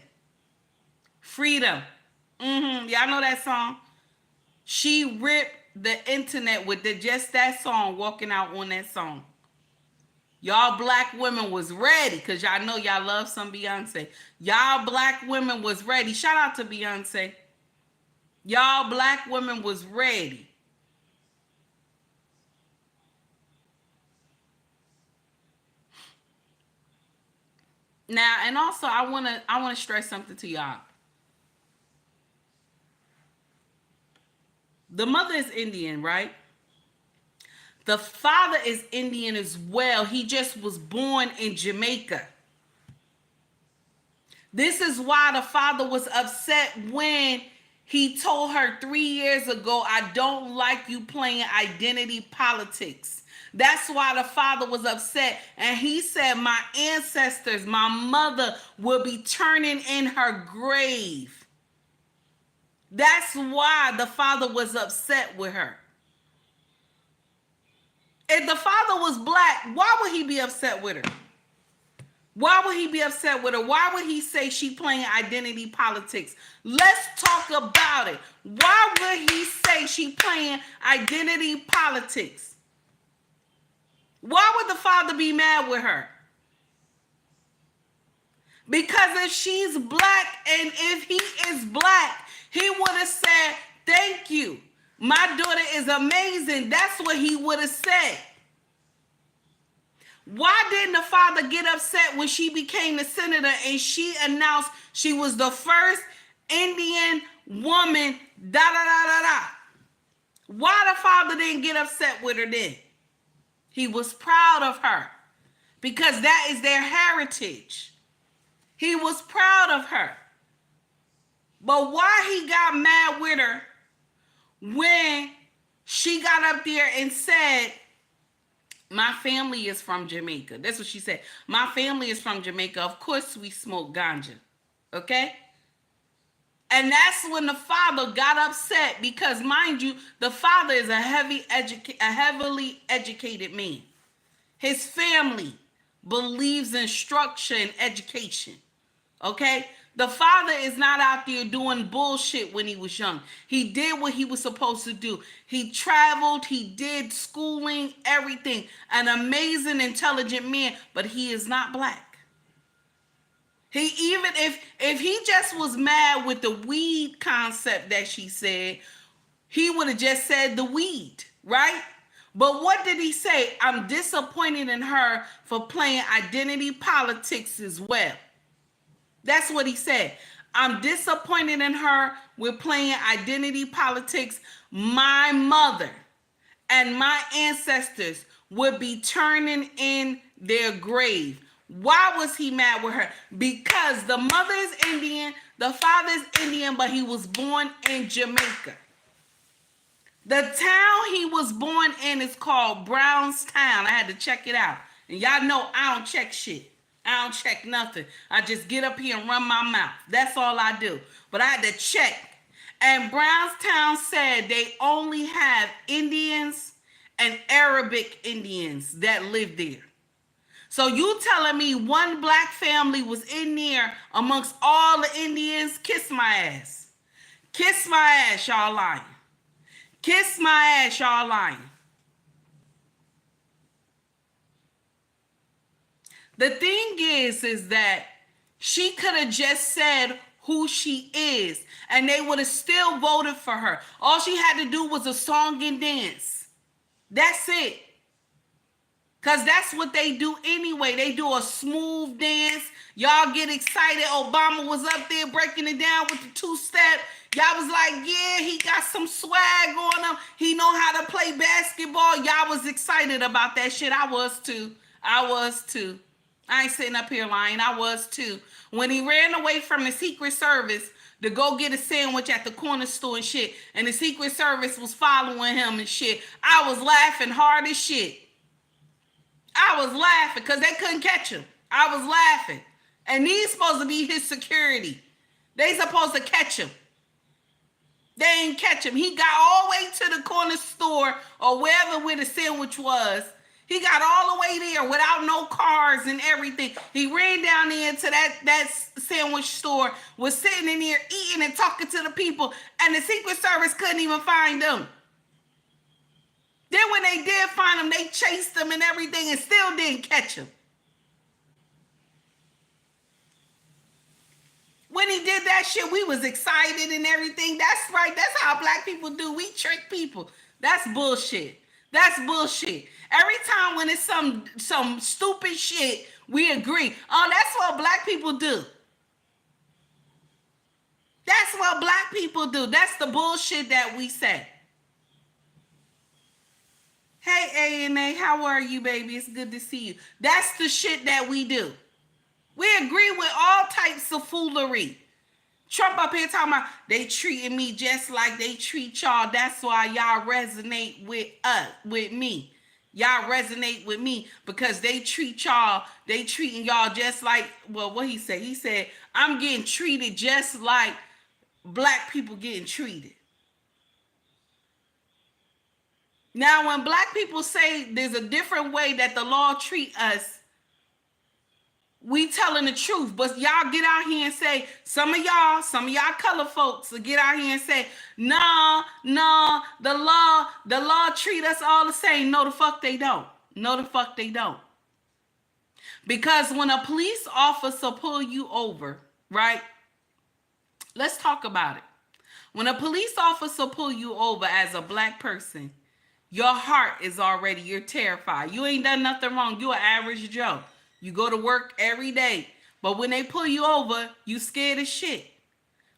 Freedom. Y'all know that song? She ripped the internet with just that song, walking out on that song. Y'all black women was ready, because y'all know y'all love some Beyonce. Y'all black women was ready. Shout out to Beyonce. Y'all black women was ready. Now, and also I wanna stress something to y'all. The mother is Indian, right? The father is Indian as well. He just was born in Jamaica. This is why the father was upset when he told her 3 years ago, I don't like you playing identity politics. That's why the father was upset. And he said, my ancestors, my mother will be turning in her grave. That's why the father was upset with her. If the father was black, why would he be upset with her? Why would he be upset with her? Why would he say she playing identity politics? Let's talk about it. Why would he say she playing identity politics? Why would the father be mad with her? Because if she's black and if he is black, he would have said, thank you. My daughter is amazing. That's what he would have said. Why didn't the father get upset when she became the senator and she announced she was the first Indian woman, da da da da da? Why the father didn't get upset with her then? He was proud of her because that is their heritage. He was proud of her. But why he got mad with her when she got up there and said, my family is from Jamaica. That's what she said. My family is from Jamaica. Of course we smoke ganja. Okay? And that's when the father got upset because, mind you, the father is a heavily educated man. His family believes in structure and education. Okay? The father is not out there doing bullshit when he was young. He did what he was supposed to do. He traveled, he did schooling, everything. An amazing, intelligent man, but he is not black. He even if he just was mad with the weed concept that she said, he would have just said the weed, right? But what did he say? I'm disappointed in her for playing identity politics as well. That's what he said. I'm disappointed in her with playing identity politics. My mother and my ancestors would be turning in their grave. Why was he mad with her? Because the mother is Indian, the father is Indian, but he was born in Jamaica. The town he was born in is called Brownstown. I had to check it out. And y'all know I don't check shit. I don't check nothing. I just get up here and run my mouth. That's all I do. But I had to check. And Brownstown said they only have Indians and Arabic Indians that live there. So you telling me one black family was in there amongst all the Indians? Kiss my ass. Kiss my ass, y'all lying. Kiss my ass, y'all lying. The thing is that she could have just said who she is and they would have still voted for her. All she had to do was a song and dance. That's it. Because that's what they do anyway. They do a smooth dance. Y'all get excited. Obama was up there breaking it down with the two-step. Y'all was like, yeah, he got some swag on him. He know how to play basketball. Y'all was excited about that shit. I was too. I ain't sitting up here lying. I was too. When he ran away from the Secret Service to go get a sandwich at the corner store and shit, and the Secret Service was following him and shit, I was laughing hard as shit. I was laughing because they couldn't catch him. I was laughing. And he's supposed to be his security. They supposed to catch him. They ain't catch him. He got all the way to the corner store or wherever where the sandwich was. He got all the way there without no cars and everything. He ran down there to that sandwich store, was sitting in there eating and talking to the people, and the Secret Service couldn't even find them. Then when they did find him, they chased him and everything and still didn't catch him. When he did that shit, we was excited and everything. That's right. That's how black people do. We trick people. That's bullshit. That's bullshit. Every time when it's some stupid shit, we agree. Oh, that's what black people do. That's what black people do. That's the bullshit that we say. Hey, A&A, how are you, baby? It's good to see you. That's the shit that we do. We agree with all types of foolery. Trump up here talking about they treating me just like they treat y'all. That's why y'all resonate with me. Y'all resonate with me because they treat y'all, they treating y'all just like, well, what he said? He said, I'm getting treated just like black people getting treated. Now, when black people say there's a different way that the law treat us, we telling the truth. But y'all get out here and say, some of y'all color folks will get out here and say, no, the law treat us all the same. No, the fuck they don't. No, the fuck they don't. Because when a police officer pull you over, right? Let's talk about it. When a police officer pull you over as a black person, your heart is already, you're terrified. You ain't done nothing wrong. You're an average Joe. You go to work every day. But when they pull you over, you scared as shit.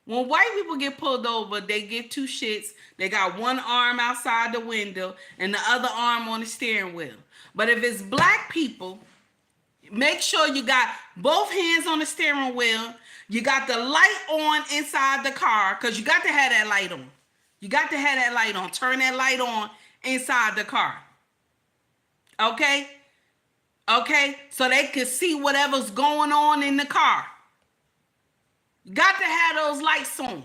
When white people get pulled over, they get two shits. They got one arm outside the window and the other arm on the steering wheel. But if it's black people, make sure you got both hands on the steering wheel. You got the light on inside the car, because you got to have that light on. You got to have that light on. Turn that light on inside the car. Okay? Okay? So they can see whatever's going on in the car. You got to have those lights on.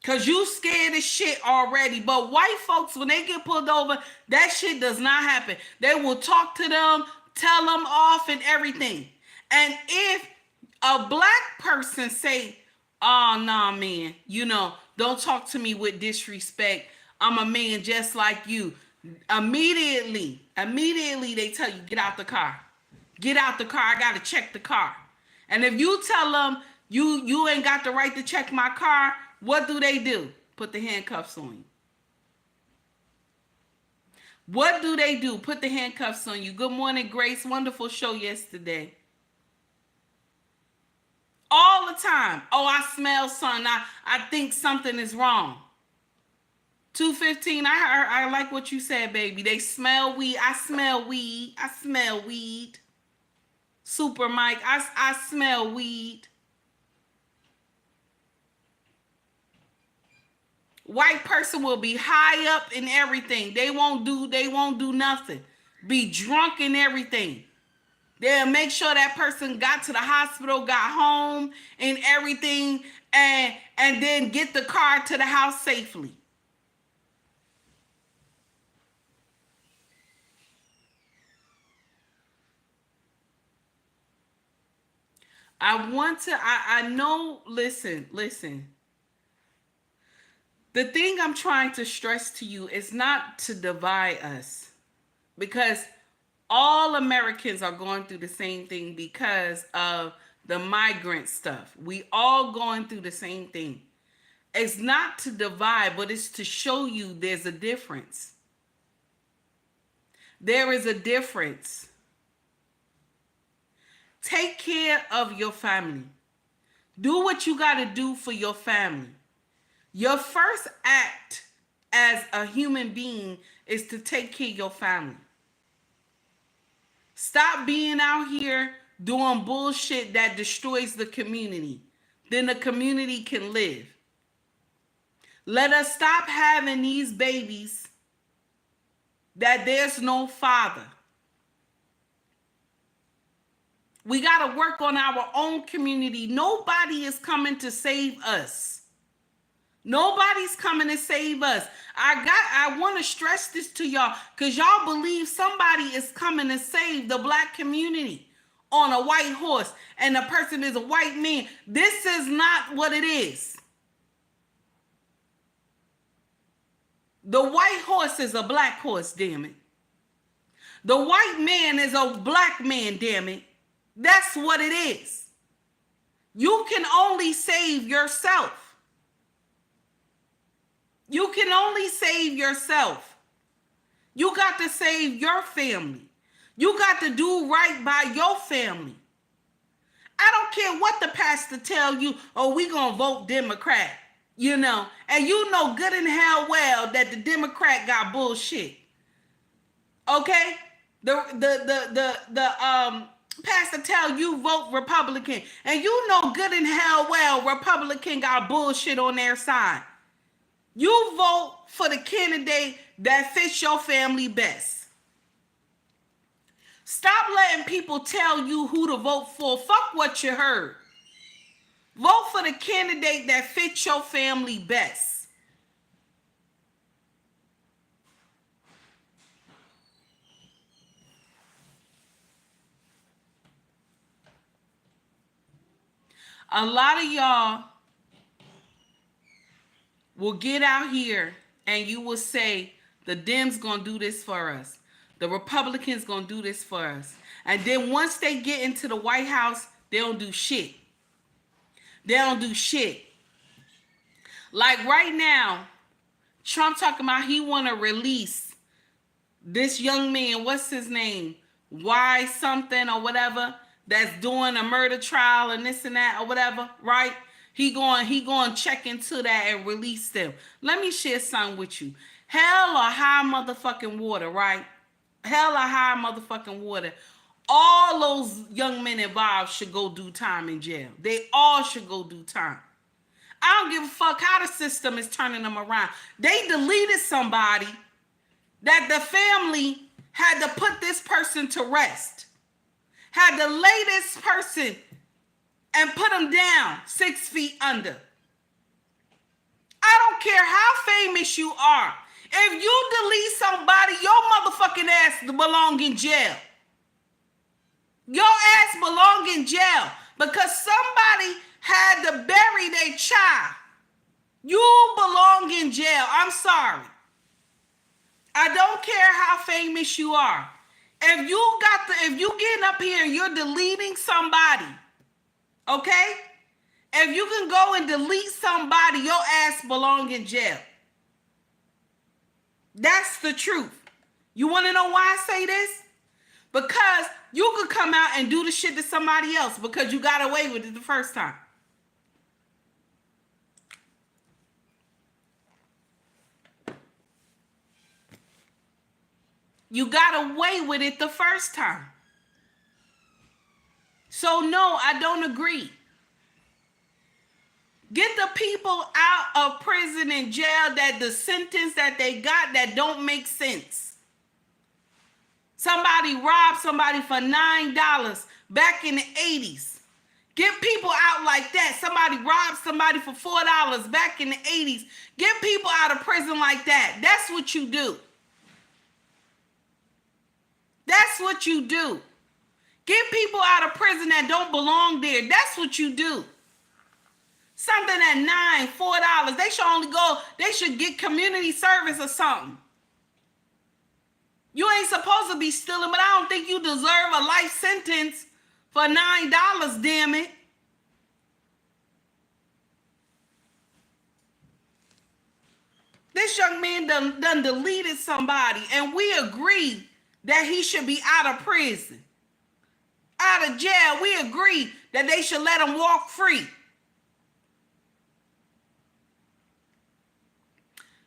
Because you scared as shit already. But white folks, when they get pulled over, that shit does not happen. They will talk to them, tell them off and everything. And if a black person say, oh, nah, man, don't talk to me with disrespect. I'm a man just like you. Immediately they tell you, get out the car. Get out the car. I got to check the car. And if you tell them you ain't got the right to check my car, what do? Put the handcuffs on you. What do? Put the handcuffs on you. Good morning, Grace. Wonderful show yesterday. All the time. Oh, I smell something. I think something is wrong. 2:15. I like what you said, baby. They smell weed. I smell weed. I smell weed. Super Mike. I smell weed. White person will be high up in everything. They won't do nothing. Be drunk in everything. They'll make sure that person got to the hospital, got home and everything, and then get the car to the house safely. I know, listen. The thing I'm trying to stress to you is not to divide us, because all Americans are going through the same thing because of the migrant stuff. We all going through the same thing. It's not to divide, but it's to show you there's a difference. There is a difference. Take care of your family. Do what you got to do for your family. Your first act as a human being is to take care of your family. Stop being out here doing bullshit that destroys the community. Then the community can live. Let us stop having these babies that there's no father. We got to work on our own community. Nobody is coming to save us. Nobody's coming to save us. I want to stress this to y'all, because y'all believe somebody is coming to save the black community on a white horse, and the person is a white man. This is not what it is. The white horse is a black horse, damn it. The white man is a black man, damn it. That's what it is. You can only save yourself. You can only save yourself. You got to save your family. You got to do right by your family. I don't care what the pastor tell you, oh, we gonna vote Democrat, and you know good and hell well that the Democrat got bullshit. Okay? The pastor tell you vote Republican, and you know good and hell well Republican got bullshit on their side. You vote for the candidate that fits your family best. Stop letting people tell you who to vote for. Fuck what you heard. Vote for the candidate that fits your family best. A lot of y'all will get out here and you will say the Dems gonna do this for us. The Republicans gonna do this for us. And then once they get into the White House, they don't do shit. They don't do shit. Like right now, Trump talking about he wanna release this young man, what's his name? Why something or whatever, that's doing a murder trial and this and that or whatever, right? He going check into that and release them. Let me share something with you. Hell or high motherfucking water, right? Hell or high motherfucking water. All those young men involved should go do time in jail. They all should go do time. I don't give a fuck how the system is turning them around. They deleted somebody that the family had to put this person to rest. Had to lay this person and put him down 6 feet under. I don't care how famous you are. If you delete somebody, your motherfucking ass belong in jail. Your ass belong in jail because somebody had to bury their child. You belong in jail. I'm sorry. I don't care how famous you are. If you getting up here and you're deleting somebody, okay? If you can go and delete somebody, your ass belong in jail. That's the truth. You want to know why I say this? Because you could come out and do the shit to somebody else because you got away with it the first time. You got away with it the first time. So no, I don't agree. Get the people out of prison and jail that the sentence that they got that don't make sense. Somebody robbed somebody for $9 back in the 80s. Get people out like that. Somebody robbed somebody for $4 back in the 80s. Get people out of prison like that. That's what you do. That's what you do. Get people out of prison that don't belong there. That's what you do. Something at $4. They should get community service or something. You ain't supposed to be stealing, but I don't think you deserve a life sentence for $9, damn it. This young man done deleted somebody, and we agree that he should be out of prison, out of jail. We agree that they should let him walk free.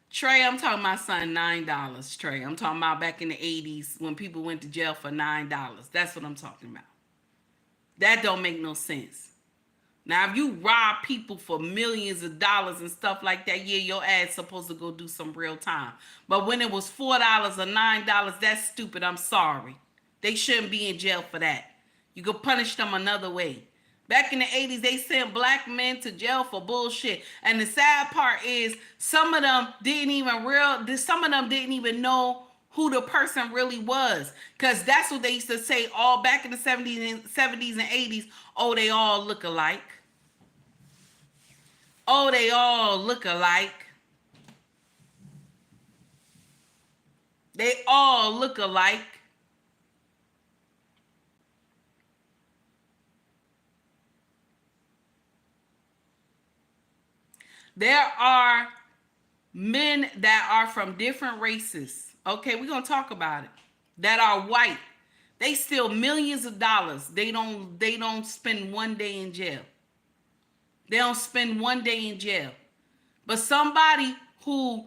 Trey, I'm talking about son $9, Trey. I'm talking about back in the 80s when people went to jail for $9. That's what I'm talking about. That don't make no sense. Now, if you rob people for millions of dollars and stuff like that, yeah, your ass supposed to go do some real time. But when it was $4 or $9, that's stupid. I'm sorry. They shouldn't be in jail for that. You could punish them another way. Back in the 80s, they sent black men to jail for bullshit. And the sad part is some of them didn't even know who the person really was. Because that's what they used to say all back in the 70s and 80s. Oh, they all look alike. Oh, they all look alike. They all look alike. There are men that are from different races. Okay, we're going to talk about it. That are white. They steal millions of dollars. They don't spend one day in jail. They don't spend one day in jail. But somebody who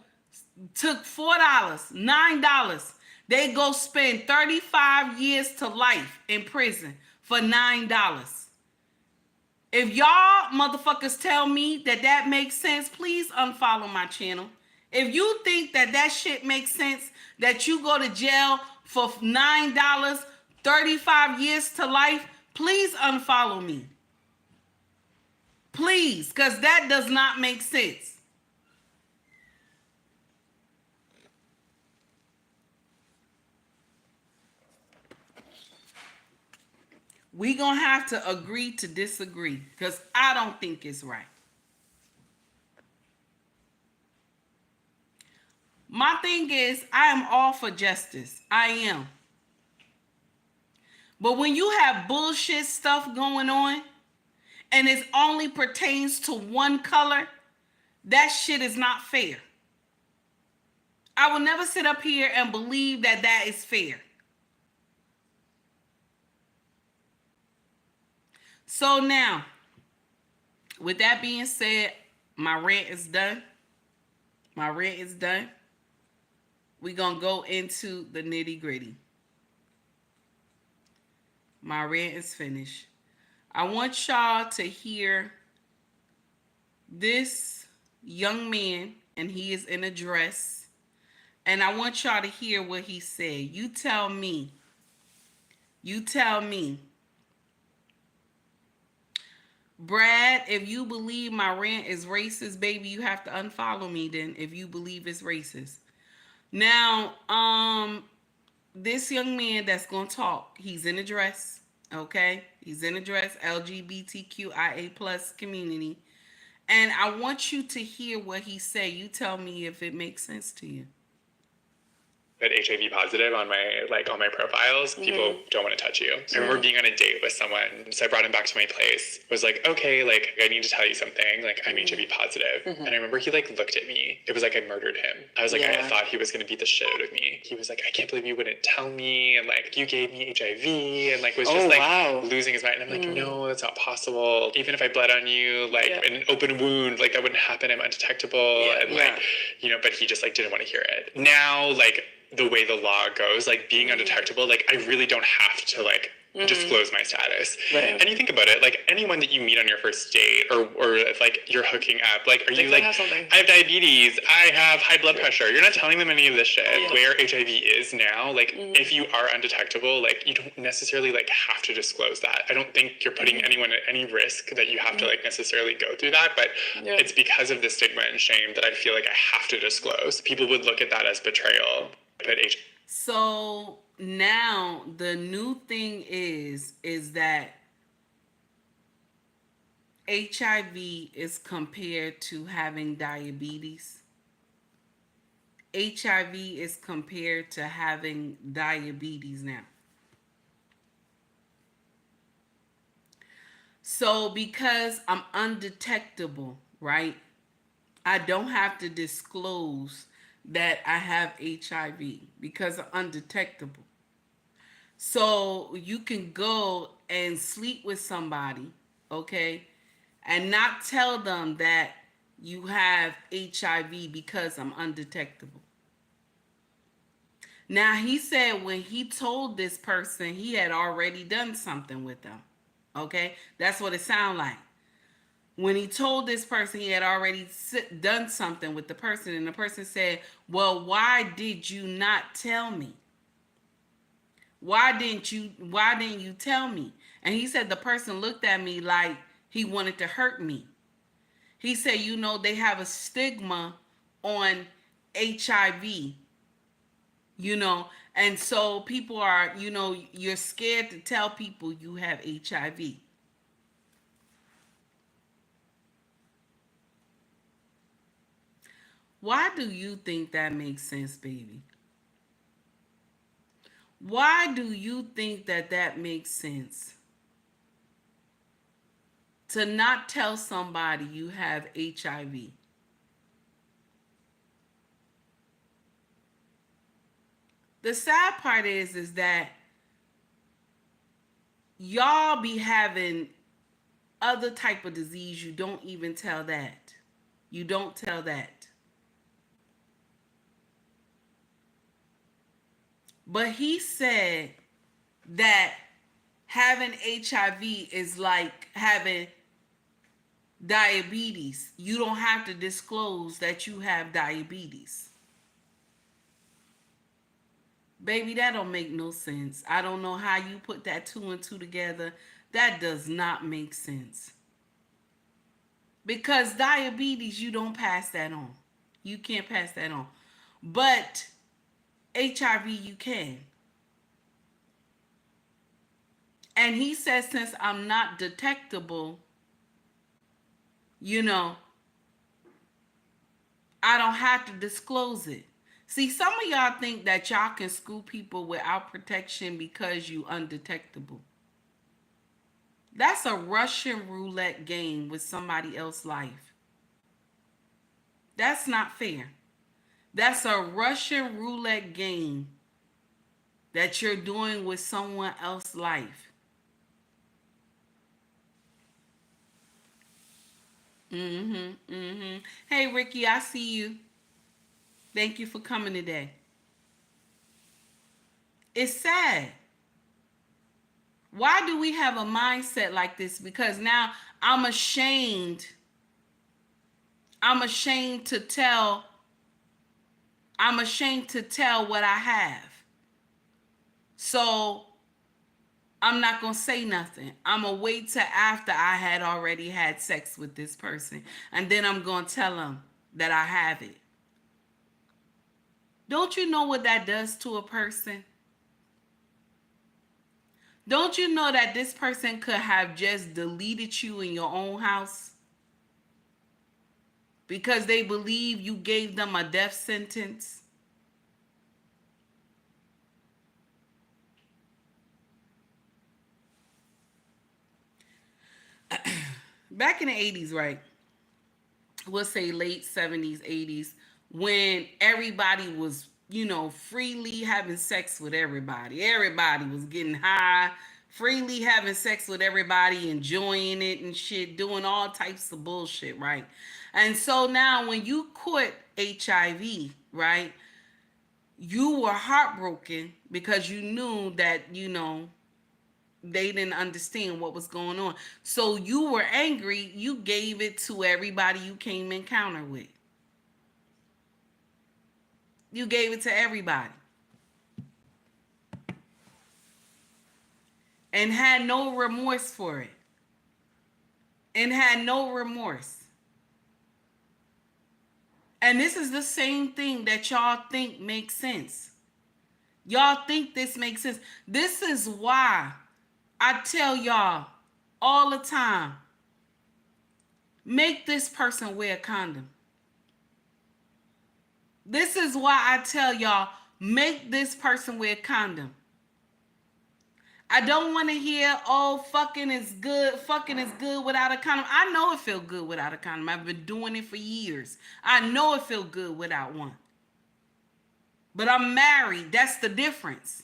took $4, $9, they go spend 35 years to life in prison for $9. If y'all motherfuckers tell me that makes sense, please unfollow my channel. If you think that shit makes sense, that you go to jail for $9, 35 years to life, please unfollow me. Please, because that does not make sense. We gonna have to agree to disagree because I don't think it's right. My thing is, I am all for justice. I am. But when you have bullshit stuff going on and it only pertains to one color, that shit is not fair. I will never sit up here and believe that that is fair. So now, with that being said, my rant is done. My rant is done. We're going to go into the nitty gritty. My rant is finished. I want y'all to hear this young man, and he is in a dress. And I want y'all to hear what he said. You tell me. You tell me. Brad, if you believe my rant is racist, baby, you have to unfollow me then if you believe it's racist. Now, this young man that's gonna talk, he's in a dress, okay? He's in a dress, LGBTQIA plus community. And I want you to hear what he said. You tell me if it makes sense to you. But HIV positive on my profiles, people don't want to touch you. I remember being on a date with someone, so I brought him back to my place. Was like, okay, like I need to tell you something. Like I'm HIV positive. And I remember he like looked at me. It was like I murdered him. I was like, I thought he was gonna beat the shit out of me. He was like, I can't believe you wouldn't tell me, and like you gave me HIV, and like was just losing his mind. And I'm like, no, that's not possible. Even if I bled on you, like an open wound, like that wouldn't happen. I'm undetectable, and like but he just like didn't want to hear it. Now like the way the law goes, like being undetectable, like I really don't have to like disclose my status. Right. And you think about it, like anyone that you meet on your first date or if like you're hooking up, like are you like, I have diabetes, I have high blood pressure. You're not telling them any of this shit. Where HIV is now, like if you are undetectable, like you don't necessarily like have to disclose that. I don't think you're putting anyone at any risk that you have to like necessarily go through that, but it's because of the stigma and shame that I feel like I have to disclose. People would look at that as betrayal. So now the new thing is that HIV is compared to having diabetes. HIV is compared to having diabetes now. So because I'm undetectable, right? I don't have to disclose that I have HIV because I'm undetectable. So you can go and sleep with somebody, okay, and not tell them that you have HIV because I'm undetectable. Now, he said when he told this person, he had already done something with them, okay? That's what it sounded like. When he told this person he had already done something with the person, and the person said, well, why did you not tell me? Why didn't you tell me? And he said the person looked at me like he wanted to hurt me. He said, they have a stigma on HIV, and so people are, you're scared to tell people you have HIV. Why do you think that makes sense, baby? Why do you think that makes sense? To not tell somebody you have HIV. The sad part is that y'all be having other type of disease. You don't even tell that. You don't tell that. But he said that having HIV is like having diabetes. You don't have to disclose that you have diabetes. Baby, that don't make no sense. I don't know how you put that 2 and 2 together. That does not make sense. Because diabetes, you don't pass that on. You can't pass that on. But HIV, you can. And he says, since I'm not detectable, you know, I don't have to disclose it. See, some of y'all think that y'all can screw people without protection because you undetectable. That's a Russian roulette game with somebody else's life. That's not fair. That's a Russian roulette game that you're doing with someone else's life. Hey, Ricky, I see you. Thank you for coming today. It's sad. Why do we have a mindset like this? Because now I'm ashamed. I'm ashamed to tell. I'm ashamed to tell what I have. So I'm not going to say nothing. I'm going to wait till after I had already had sex with this person. And then I'm going to tell them that I have it. Don't you know what that does to a person? Don't you know that this person could have just deleted you in your own house? Because they believe you gave them a death sentence? Back in the 80s, right? We'll say late 70s, 80s, when everybody was, freely having sex with everybody. Everybody was getting high, freely having sex with everybody, enjoying it and shit, doing all types of bullshit, right? And so now when you caught HIV, right, you were heartbroken because you knew that, they didn't understand what was going on. So you were angry. You gave it to everybody you came in encounter with. You gave it to everybody. And had no remorse for it. And had no remorse. And this is the same thing that y'all think makes sense. Y'all think this makes sense. This is why I tell y'all all the time, make this person wear a condom. This is why I tell y'all, make this person wear a condom. I don't want to hear, oh, fucking is good without a condom. I know it feel good without a condom. I've been doing it for years. I know it feel good without one. But I'm married. That's the difference.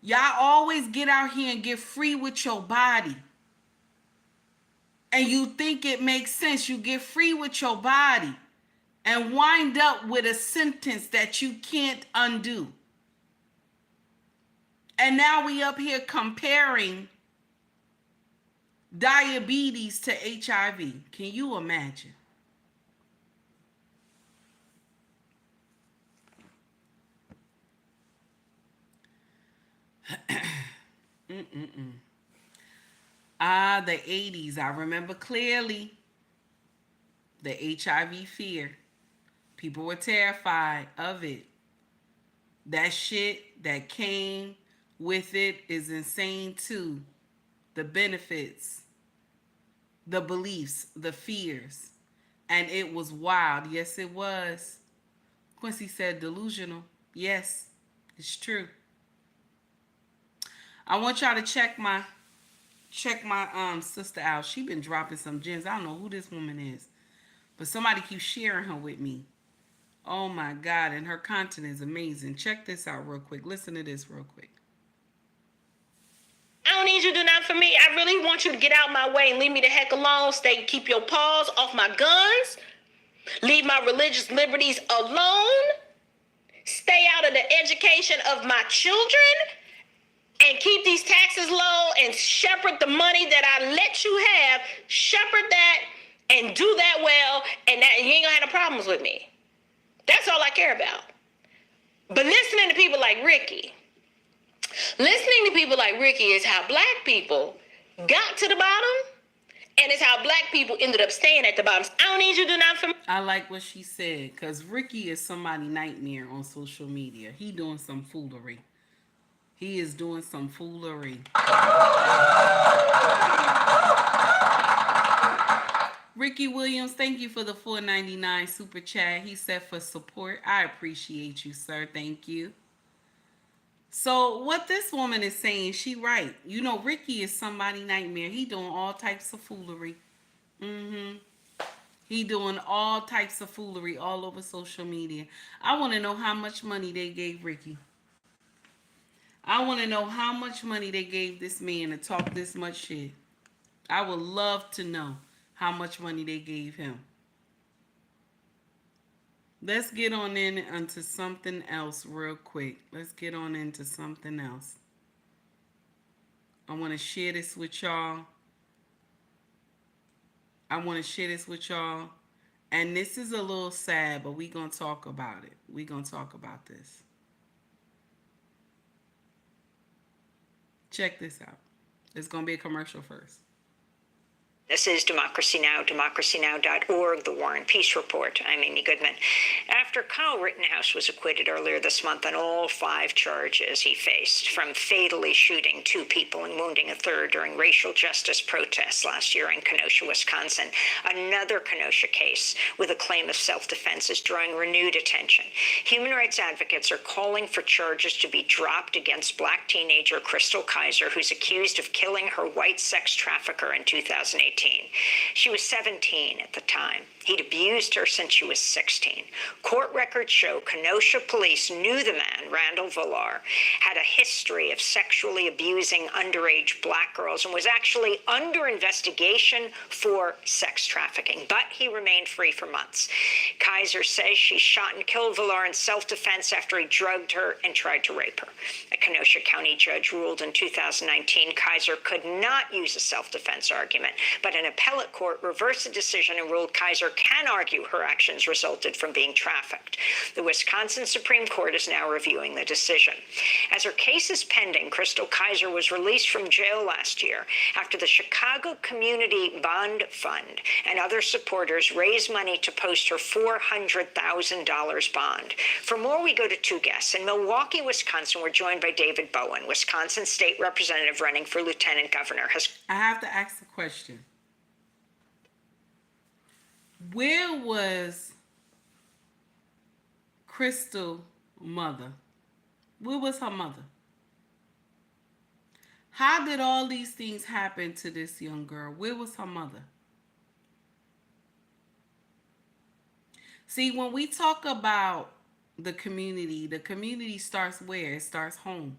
Y'all always get out here and get free with your body. And you think it makes sense. You get free with your body and wind up with a sentence that you can't undo. And now we up here comparing diabetes to HIV. Can you imagine? The 80s. I remember clearly the HIV fear. People were terrified of it. That shit that came with it is insane too. The benefits, the beliefs, the fears. And it was wild. Yes, it was. Quincy said delusional. Yes, it's true. I want y'all to check my sister out. She been dropping some gems. I don't know who this woman is, but somebody keeps sharing her with me. Oh my God, and her content is amazing. Check this out real quick. Listen to this real quick. I don't need you to do nothing for me. I really want you to get out my way and leave me the heck alone. Keep your paws off my guns. Leave my religious liberties alone. Stay out of the education of my children. And keep these taxes low and shepherd the money that I let you have. Shepherd that and do that well, and that you ain't gonna have no problems with me. That's all I care about. But listening to people like Ricky is how black people got to the bottom And it's how black people ended up staying at the bottom. I don't need you to do nothing for me. I like what she said, because Ricky is somebody nightmare on social media. He doing some foolery. He is doing some foolery. Ricky Williams, thank you for the $4.99 super chat. He said for support. I appreciate you, sir. Thank you. So what this woman is saying, she right. You know, Ricky is somebody nightmare. He doing all types of foolery. He doing all types of foolery all over social media. I want to know how much money they gave Ricky. I want to know how much money they gave this man to talk this much shit. I would love to know how much money they gave him. Let's get on into something else real quick. Let's get on into something else. I want to share this with y'all. And this is a little sad, but we're going to talk about it. We're going to talk about this. Check this out. It's going to be a commercial first. This is Democracy Now!, democracynow.org, The War and Peace Report. I'm Amy Goodman. After Kyle Rittenhouse was acquitted earlier this month on all 5 charges he faced, from fatally shooting 2 people and wounding a third during racial justice protests last year in Kenosha, Wisconsin, another Kenosha case with a claim of self-defense is drawing renewed attention. Human rights advocates are calling for charges to be dropped against black teenager Crystal Kaiser, who's accused of killing her white sex trafficker in 2018. She was 17 at the time. He'd abused her since she was 16. Court records show Kenosha police knew the man, Randall Villar, had a history of sexually abusing underage black girls and was actually under investigation for sex trafficking, but he remained free for months. Kaiser says she shot and killed Villar in self-defense after he drugged her and tried to rape her. A Kenosha County judge ruled in 2019 Kaiser could not use a self-defense argument, but an appellate court reversed the decision and ruled Kaiser can argue her actions resulted from being trafficked. The Wisconsin Supreme Court is now reviewing the decision. As her case is pending, Crystal Kaiser was released from jail last year after the Chicago Community Bond Fund and other supporters raised money to post her $400,000 bond. For more, we go to 2 guests. In Milwaukee, Wisconsin, we're joined by David Bowen, Wisconsin State Representative running for Lieutenant Governor. I have to ask a question. Where was Crystal's mother? Where was her mother? How did all these things happen to this young girl? Where was her mother? See, when we talk about the community starts where? It starts home.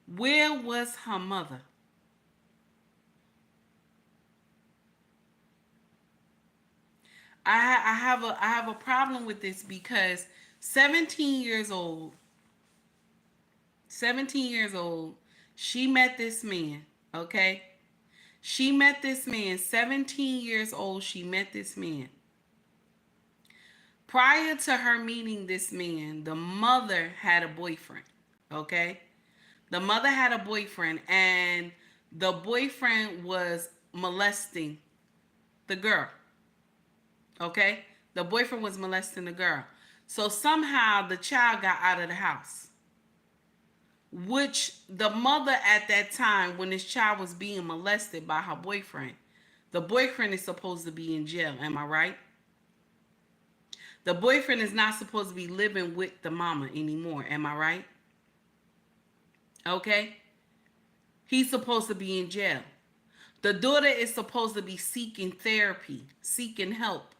Where was her mother? I have a problem with this because 17 years old, she met this man, okay? She met this man, 17 years old, she met this man. Prior to her meeting this man, the mother had a boyfriend, okay? The mother had a boyfriend, and the boyfriend was molesting the girl. Okay? The boyfriend was molesting the girl. So somehow the child got out of the house. Which the mother at that time, when this child was being molested by her boyfriend, the boyfriend is supposed to be in jail. Am I right? The boyfriend is not supposed to be living with the mama anymore. Am I right? Okay? He's supposed to be in jail. The daughter is supposed to be seeking therapy, seeking help.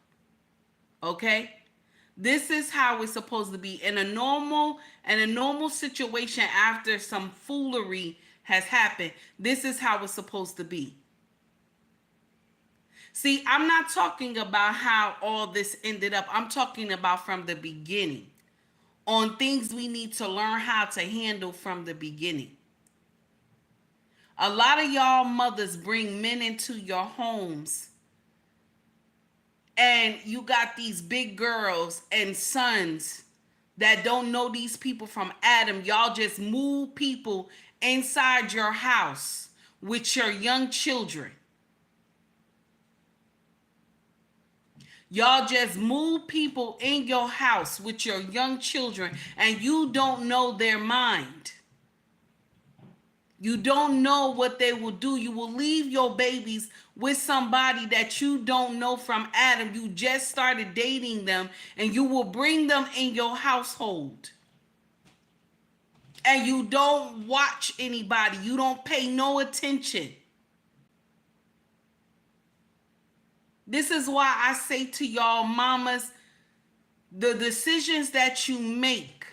Okay? This is how it's supposed to be. In a normal situation, after some foolery has happened, this is how it's supposed to be. See, I'm not talking about how all this ended up. I'm talking about from the beginning. On things we need to learn how to handle from the beginning. A lot of y'all mothers bring men into your homes, and you got these big girls and sons that don't know these people from Adam. Y'all just move people inside your house with your young children. Y'all just move people in your house with your young children and you don't know their mind. You don't know what they will do. You will leave your babies with somebody that you don't know from Adam. You just started dating them and you will bring them in your household. And you don't watch anybody. You don't pay no attention. This is why I say to y'all mamas, the decisions that you make,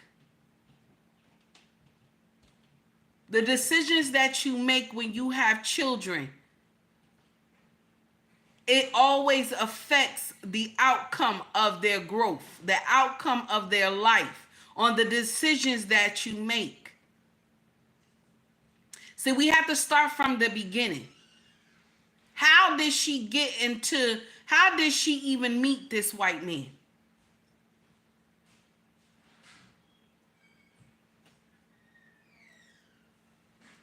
the decisions that you make when you have children, it always affects the outcome of their growth, the outcome of their life, on the decisions that you make. See, we have to start from the beginning. How did she even meet this white man?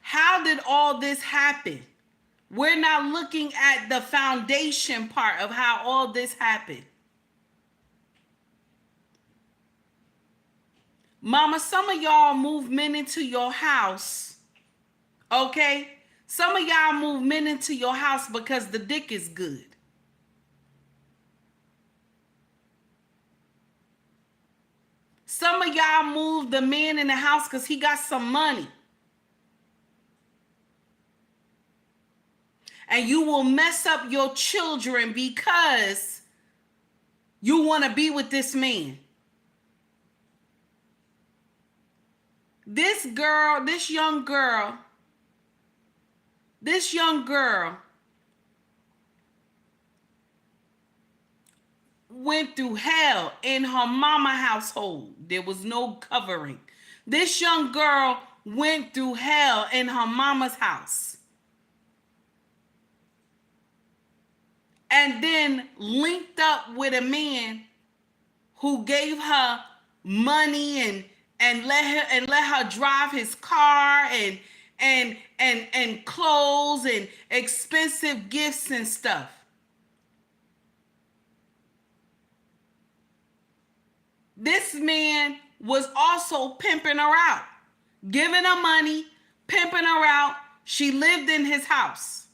How did all this happen? We're not looking at the foundation part of how all this happened. Mama, some of y'all move men into your house, okay? Some of y'all move men into your house because the dick is good. Some of y'all move the man in the house because he got some money. And you will mess up your children because you want to be with this man. This young girl went through hell in her mama household. There was no covering. This young girl went through hell in her mama's house. And then linked up with a man who gave her money and let her drive his car and clothes and expensive gifts and stuff. This man was also pimping her out, giving her money, pimping her out. She lived in his house.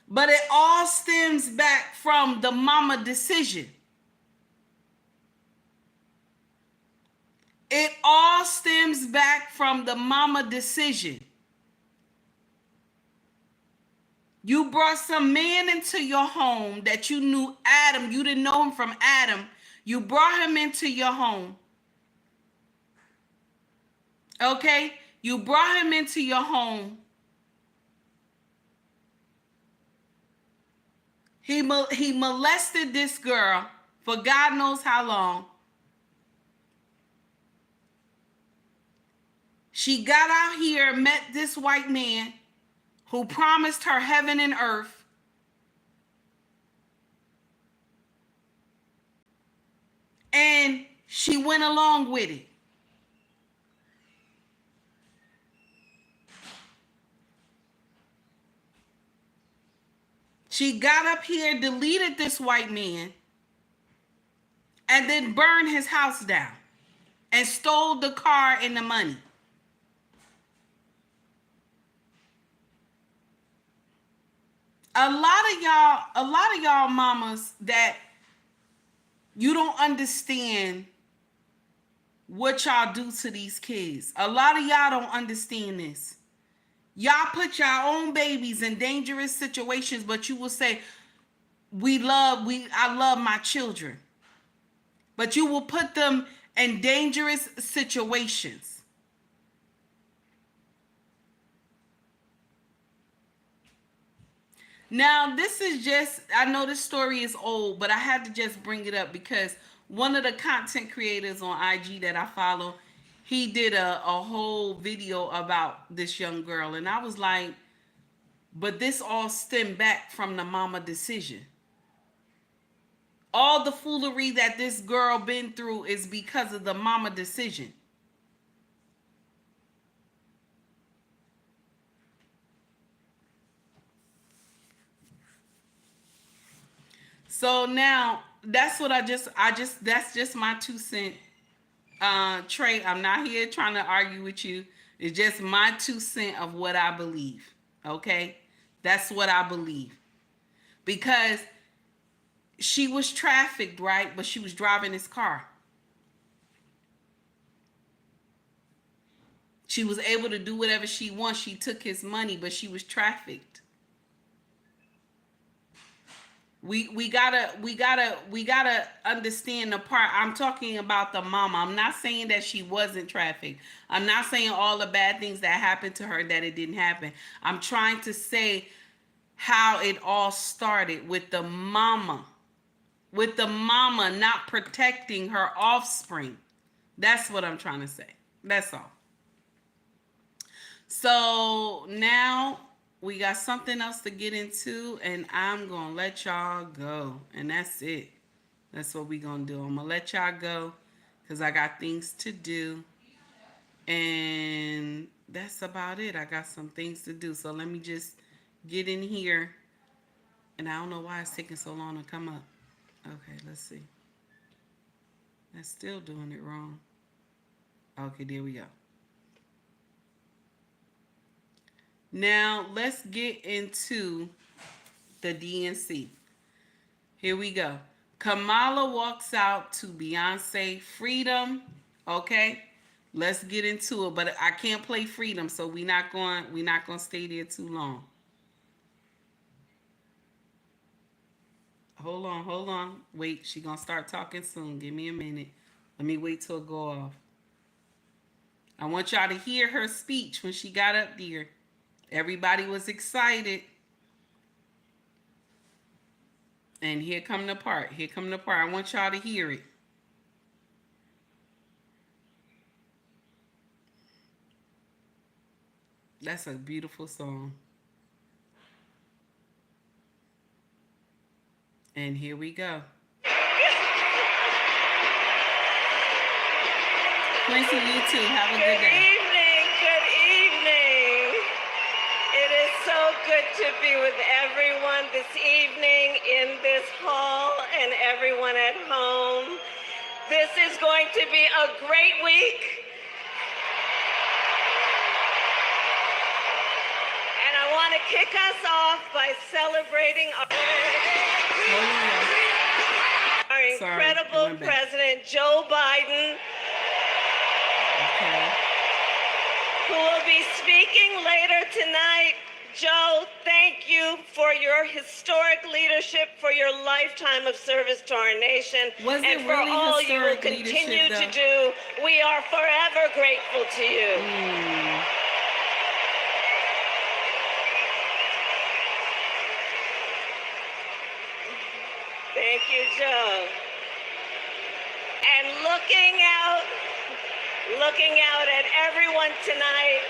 But it all stems back from the mama decision. It all stems back from the mama decision. You brought some man into your home that you knew Adam. You didn't know him from Adam. You brought him into your home. Okay? You brought him into your home. He molested this girl for God knows how long. She got out here, met this white man who promised her heaven and earth. And she went along with it. She got up here, deleted this white man, and then burned his house down and stole the car and the money. A lot of y'all mamas that you don't understand what y'all do to these kids. A lot of y'all don't understand this. Y'all put your own babies in dangerous situations, but you will say, I love my children. But you will put them in dangerous situations. Now, this is just, I know this story is old, but I had to just bring it up because one of the content creators on IG that I follow, he did a whole video about this young girl. And I was like, but this all stemmed back from the mama decision. All the foolery that this girl been through is because of the mama decision. So now that's what that's just my 2 cent. Trey, I'm not here trying to argue with you. It's just my 2 cent of what I believe. Okay? That's what I believe. Because she was trafficked, right? But she was driving his car. She was able to do whatever she wants. She took his money, but she was trafficked. We gotta understand the part. I'm talking about the mama. I'm not saying that she wasn't trafficked. I'm not saying all the bad things that happened to her that it didn't happen. I'm trying to say how it all started with the mama. With the mama not protecting her offspring. That's what I'm trying to say. That's all. So now we got something else to get into, and I'm going to let y'all go. And that's it. That's what we going to do. I'm going to let y'all go because I got things to do. And that's about it. I got some things to do. So let me just get in here. And I don't know why it's taking so long to come up. Okay, let's see. That's still doing it wrong. Okay, there we go. Now, let's get into the DNC. Here we go. Kamala walks out to Beyonce, Freedom. Okay? Let's get into it, but I can't play Freedom, so we're not going to stay there too long. Hold on. Wait, she going to start talking soon. Give me a minute. Let me wait till it go off. I want y'all to hear her speech when she got up there. Everybody was excited. And here come the part. I want y'all to hear it. That's a beautiful song. And here we go. Quincy, you too. Have a good day. Good evening. It is so good to be with everyone this evening in this hall and everyone at home. This is going to be a great week. And I want to kick us off by celebrating our incredible President Joe Biden, who will be speaking later tonight. Joe, thank you for your historic leadership, for your lifetime of service to our nation, and for all you will continue to do. We are forever grateful to you. Thank you, Joe. And looking out at everyone tonight,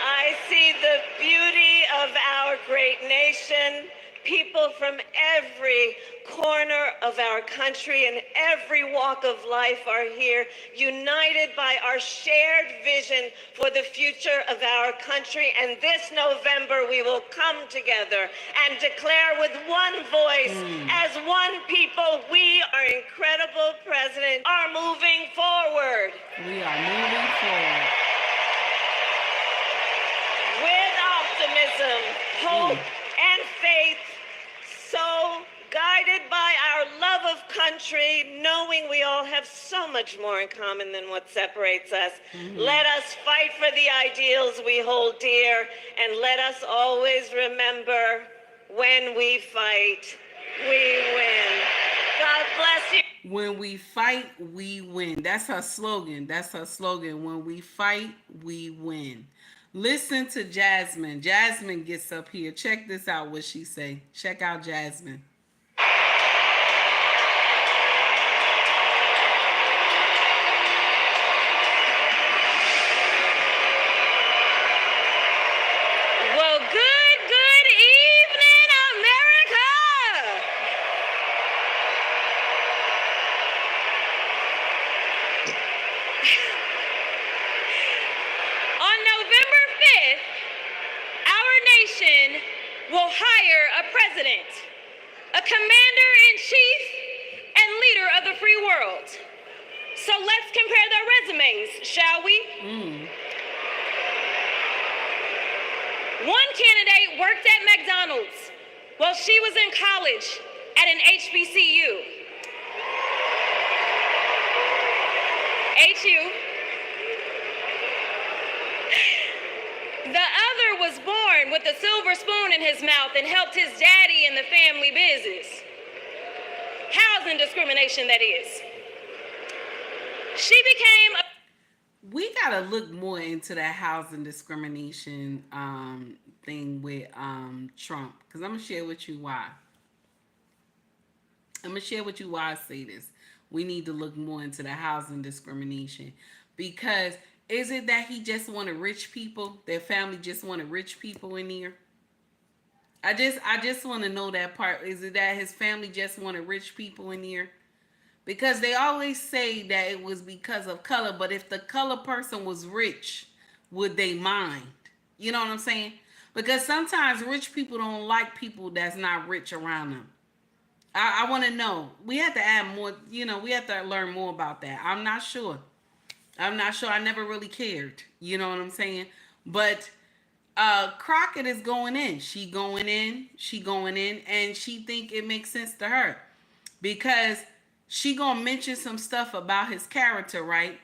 I see the beauty of our great nation. People from every corner of our country and every walk of life are here, united by our shared vision for the future of our country. And this November, we will come together and declare with one voice, as one people, we, our incredible president, are moving forward. We are moving forward. With optimism, hope, and faith, so guided by our love of country, knowing we all have so much more in common than what separates us. Let us fight for the ideals we hold dear, and let us always remember, when we fight, we win. God bless you. When we fight, we win. That's her slogan. When we fight, we win. Listen to Jasmine. Jasmine gets up here. Check this out, what she say. Check out Jasmine. Well, good evening, America. hire a president, a commander-in-chief, and leader of the free world. So let's compare their resumes, shall we? One candidate worked at McDonald's while she was in college at an HBCU. HU. The other was born with a silver spoon in his mouth and helped his daddy in the family business. Housing discrimination, that is. She became a... We gotta look more into that housing discrimination thing with Trump, because I'm gonna share with you why. I say this. We need to look more into the housing discrimination, because is it that he just wanted rich people? Their family just wanted rich people in here? I just want to know that part. Is it that his family just wanted rich people in here? Because they always say that it was because of color, but if the color person was rich, would they mind? You know what I'm saying? Because sometimes rich people don't like people that's not rich around them. I want to know. We have to add more, we have to learn more about that. I'm not sure. I never really cared. You know what I'm saying? But Crockett is going in. She going in, and she think it makes sense to her. Because she gonna mention some stuff about his character, right?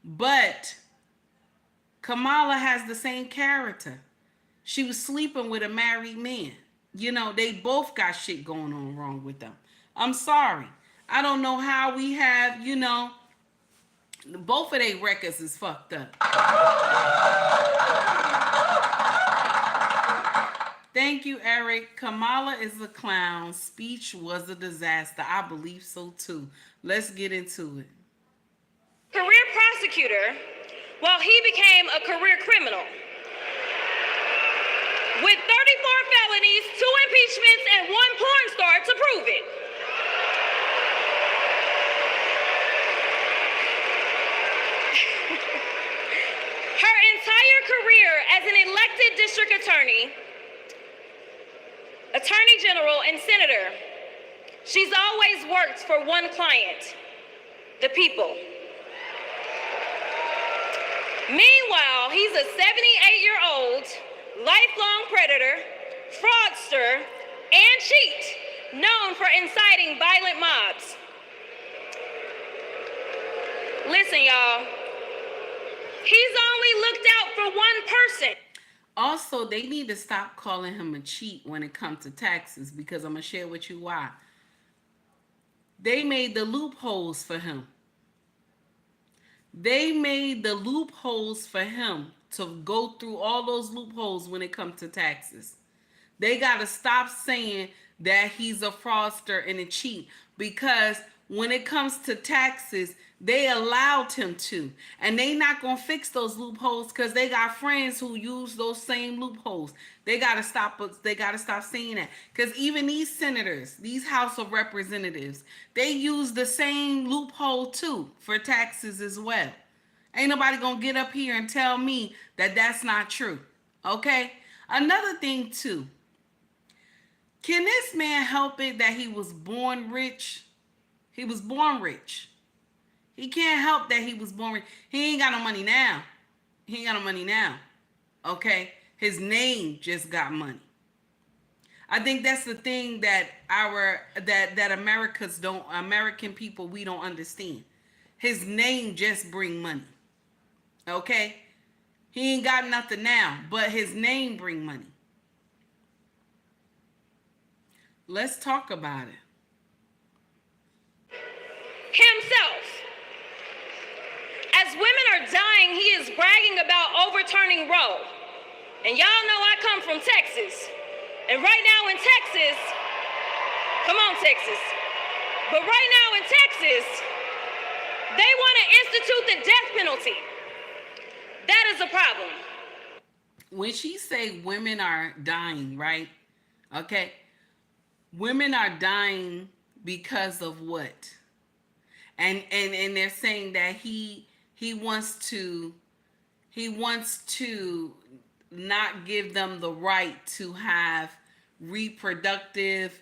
But Kamala has the same character. She was sleeping with a married man. They both got shit going on wrong with them. I'm sorry. I don't know how we have, both of their records is fucked up. Thank you, Eric. Kamala is a clown. Speech was a disaster. I believe so too. Let's get into it. Career prosecutor while he became a career criminal. With 34 felonies, 2 impeachments, and 1 porn star to prove it. Her entire career as an elected district attorney, attorney general, and senator, she's always worked for one client, the people. Meanwhile, he's a 78-year-old lifelong predator, fraudster, and cheat, known for inciting violent mobs. Listen, y'all. He's only looked out for one person. Also, they need to stop calling him a cheat when it comes to taxes, because I'm going to share with you why. They made the loopholes for him. To go through all those loopholes when it comes to taxes. They got to stop saying that he's a fraudster and a cheat, because when it comes to taxes, they allowed him to. And they not going to fix those loopholes because they got friends who use those same loopholes. They got to stop saying that. Because even these senators, these House of Representatives, they use the same loophole too for taxes as well. Ain't nobody gonna get up here and tell me that that's not true. Okay? Another thing too. Can this man help it that he was born rich? He was born rich. He can't help that he was born rich. He ain't got no money now. Okay? His name just got money. I think that's the thing that American people, we don't understand. His name just bring money. Okay? He ain't got nothing now, but his name bring money. Let's talk about it. Himself. As women are dying, he is bragging about overturning Roe. And y'all know I come from Texas. And right now in Texas, come on, Texas. But right now in Texas, they want to institute the death penalty. That is a problem. When she say women are dying, right? Okay. Women are dying because of what? And they're saying that he wants to not give them the right to have reproductive,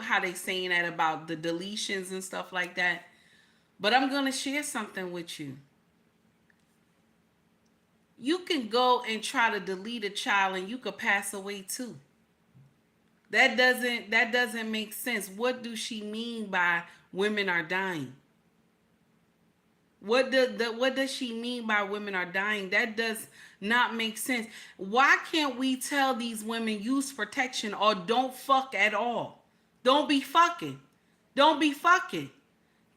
how they saying that about the deletions and stuff like that. But I'm going to share something with you. You can go and try to delete a child and you could pass away too. That doesn't make sense. What does she mean by women are dying? What does she mean by women are dying? That does not make sense. Why can't we tell these women use protection or don't fuck at all? Don't be fucking. Don't be fucking.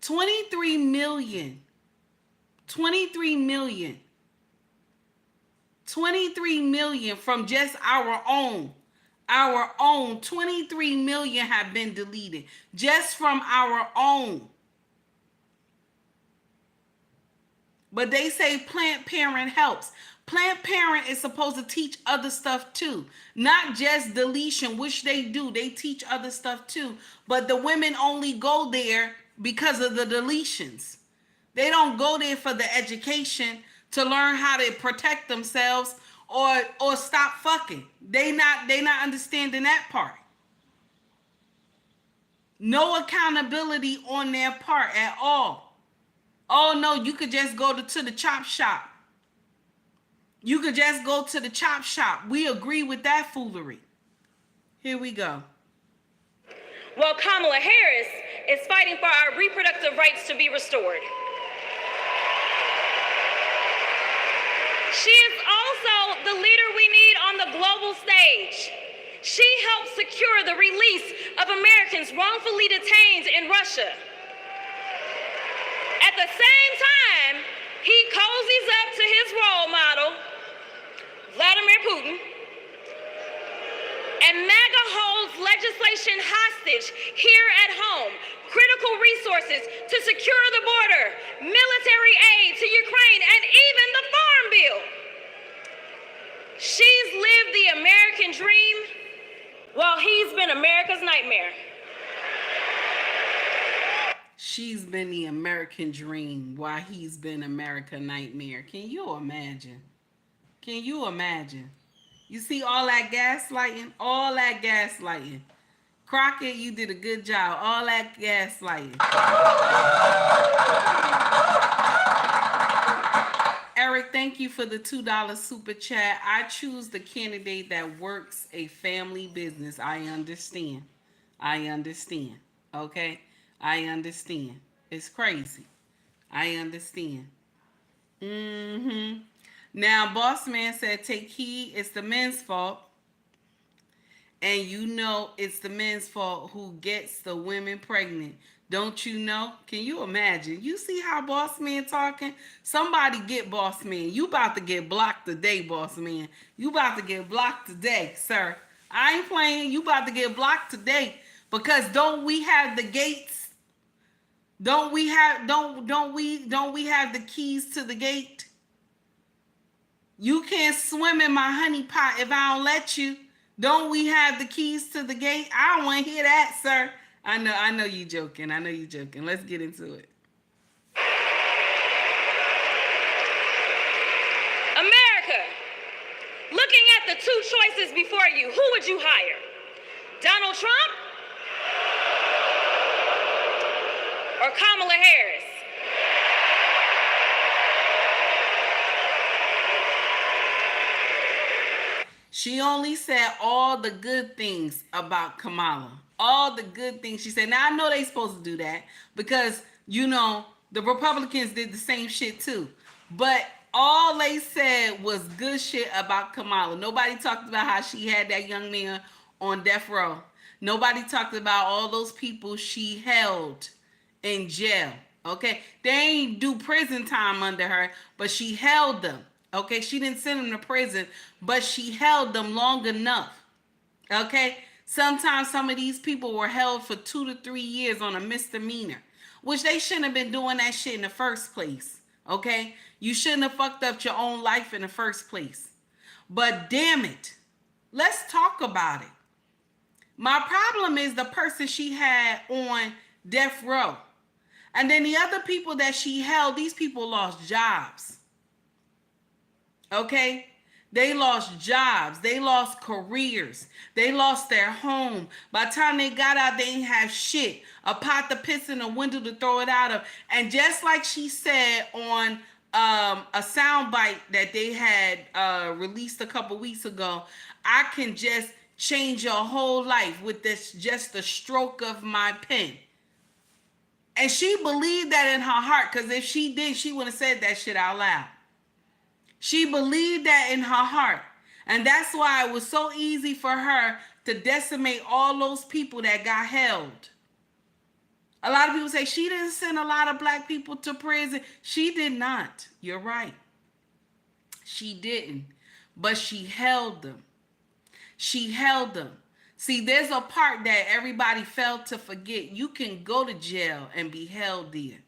23 million. 23 million. 23 million from just our own. Our own 23 million have been deleted just from our own. But they say Planned Parent helps. Planned Parent is supposed to teach other stuff too. Not just deletion, which they do. They teach other stuff too. But the women only go there because of the deletions. They don't go there for the education to learn how to protect themselves or stop fucking. They not understanding that part. No accountability on their part at all. Oh no, you could just go to the chop shop. You could just go to the chop shop. We agree with that foolery. Here we go. Well, Kamala Harris is fighting for our reproductive rights to be restored. She is also the leader we need on the global stage. She helped secure the release of Americans wrongfully detained in Russia. At the same time, he cozies up to his role model, Vladimir Putin, and MAGA holds legislation hostage here at home, critical resources to secure the border, military aid to Ukraine, and even the Farm Bill. She's lived the American dream while he's been America's nightmare. She's been the American dream while he's been American nightmare. Can you imagine? Can you imagine? You see all that gaslighting? All that gaslighting. Crockett, you did a good job. All that gaslighting. Eric, thank you for the $2 super chat. I choose the candidate that works a family business. I understand. Okay? I understand. It's crazy. I understand. Now, Boss Man said, take heed. It's the men's fault. And you know it's the men's fault who gets the women pregnant. Don't you know? Can you imagine? You see how Boss Man talking? Somebody get Boss Man. You about to get blocked today, Boss Man. You about to get blocked today, sir. I ain't playing. You about to get blocked today. Because don't we have the gates? Don't we have the keys to the gate? You can't swim in my honey pot if I don't let you. Don't we have the keys to the gate? I don't want to hear that, sir. I know you joking. Let's get into it. America, looking at the two choices before you, who would you hire? Donald Trump or Kamala Harris? She only said all the good things about Kamala. All the good things she said. Now, I know they supposed to do that because, the Republicans did the same shit too. But all they said was good shit about Kamala. Nobody talked about how she had that young man on death row. Nobody talked about all those people she held in jail. Okay? They ain't do prison time under her, but she held them. Okay? She didn't send them to prison, but she held them long enough. Okay? Sometimes some of these people were held for 2 to 3 years on a misdemeanor, which they shouldn't have been doing that shit in the first place. Okay? You shouldn't have fucked up your own life in the first place. But damn it, let's talk about it. My problem is the person she had on death row. And then the other people that she held, these people lost jobs. Okay? They lost jobs. They lost careers. They lost their home. By the time they got out, they didn't have shit. A pot to piss in, a window to throw it out of. And just like she said on a soundbite that they had released a couple weeks ago, I can just change your whole life with this, just the stroke of my pen. And she believed that in her heart, because if she did, she would have said that shit out loud. She believed that in her heart. And that's why it was so easy for her to decimate all those people that got held. A lot of people say she didn't send a lot of black people to prison. She did not. You're right. She didn't. But she held them. She held them. See, there's a part that everybody failed to forget. You can go to jail and be held there.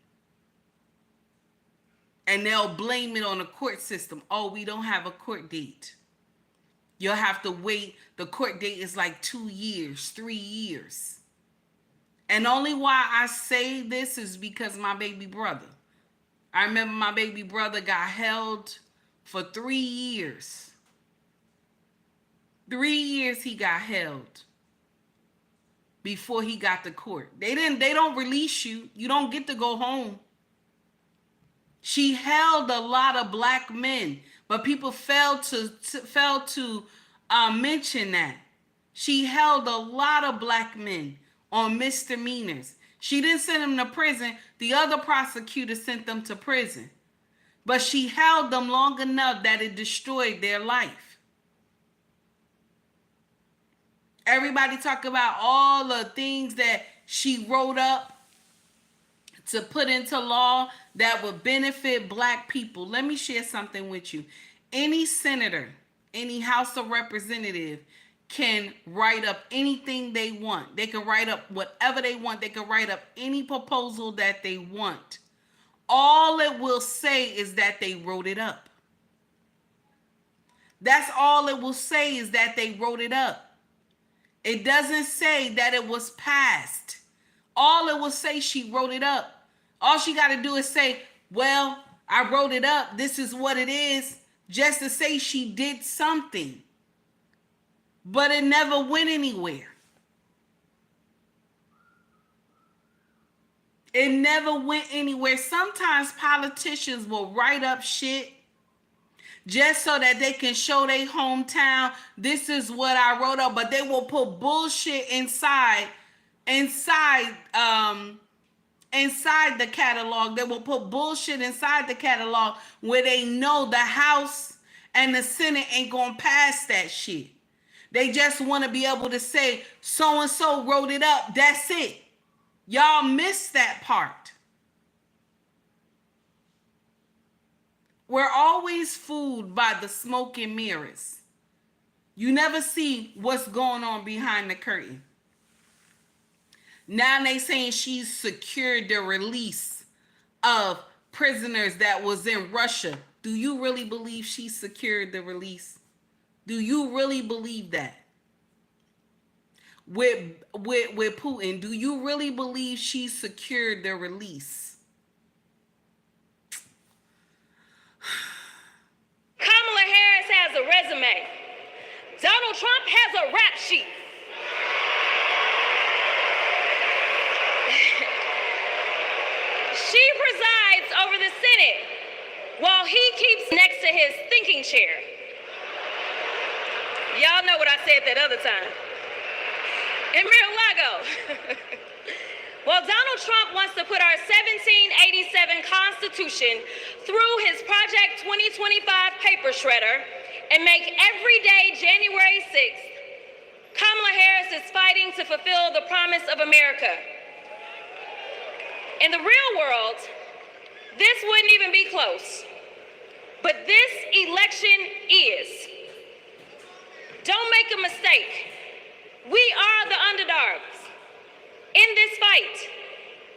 And they'll blame it on the court system. Oh, we don't have a court date. You'll have to wait. The court date is like 2 years, 3 years. And only why I say this is because my baby brother. I remember my baby brother got held for 3 years. 3 years he got held before he got to court. They don't release you. You don't get to go home. She held a lot of black men, but people failed to mention that. She held a lot of black men on misdemeanors. She didn't send them to prison. The other prosecutor sent them to prison. But she held them long enough that it destroyed their life. Everybody talk about all the things that she wrote up to put into law that would benefit black people. Let me share something with you. Any senator, any House of Representative can write up anything they want. They can write up whatever they want. They can write up any proposal that they want. All it will say is that they wrote it up. That's all it will say, is that they wrote it up. It doesn't say that it was passed. All it will say, she wrote it up. All she got to do is say, well, I wrote it up. This is what it is. Just to say she did something. But it never went anywhere. It never went anywhere. Sometimes politicians will write up shit just so that they can show their hometown, this is what I wrote up, but they will put bullshit inside the catalog. They will put bullshit inside the catalog where they know the House and the Senate ain't gonna pass that shit. They just want to be able to say, so-and-so wrote it up. That's it. Y'all missed that part. We're always fooled by the smoke and mirrors. You never see what's going on behind the curtain. Now they saying she's secured the release of prisoners that was in Russia. Do you really believe she secured the release? Do you really believe that? With Putin, do you really believe she secured the release? Kamala Harris has a resume. Donald Trump has a rap sheet. She presides over the Senate while he keeps next to his thinking chair. Y'all know what I said that other time. In Mar-a-Lago. Well, Donald Trump wants to put our 1787 Constitution through his Project 2025 paper shredder and make every day January 6th, Kamala Harris is fighting to fulfill the promise of America. In the real world, this wouldn't even be close. But this election is. Don't make a mistake. We are the underdogs in this fight,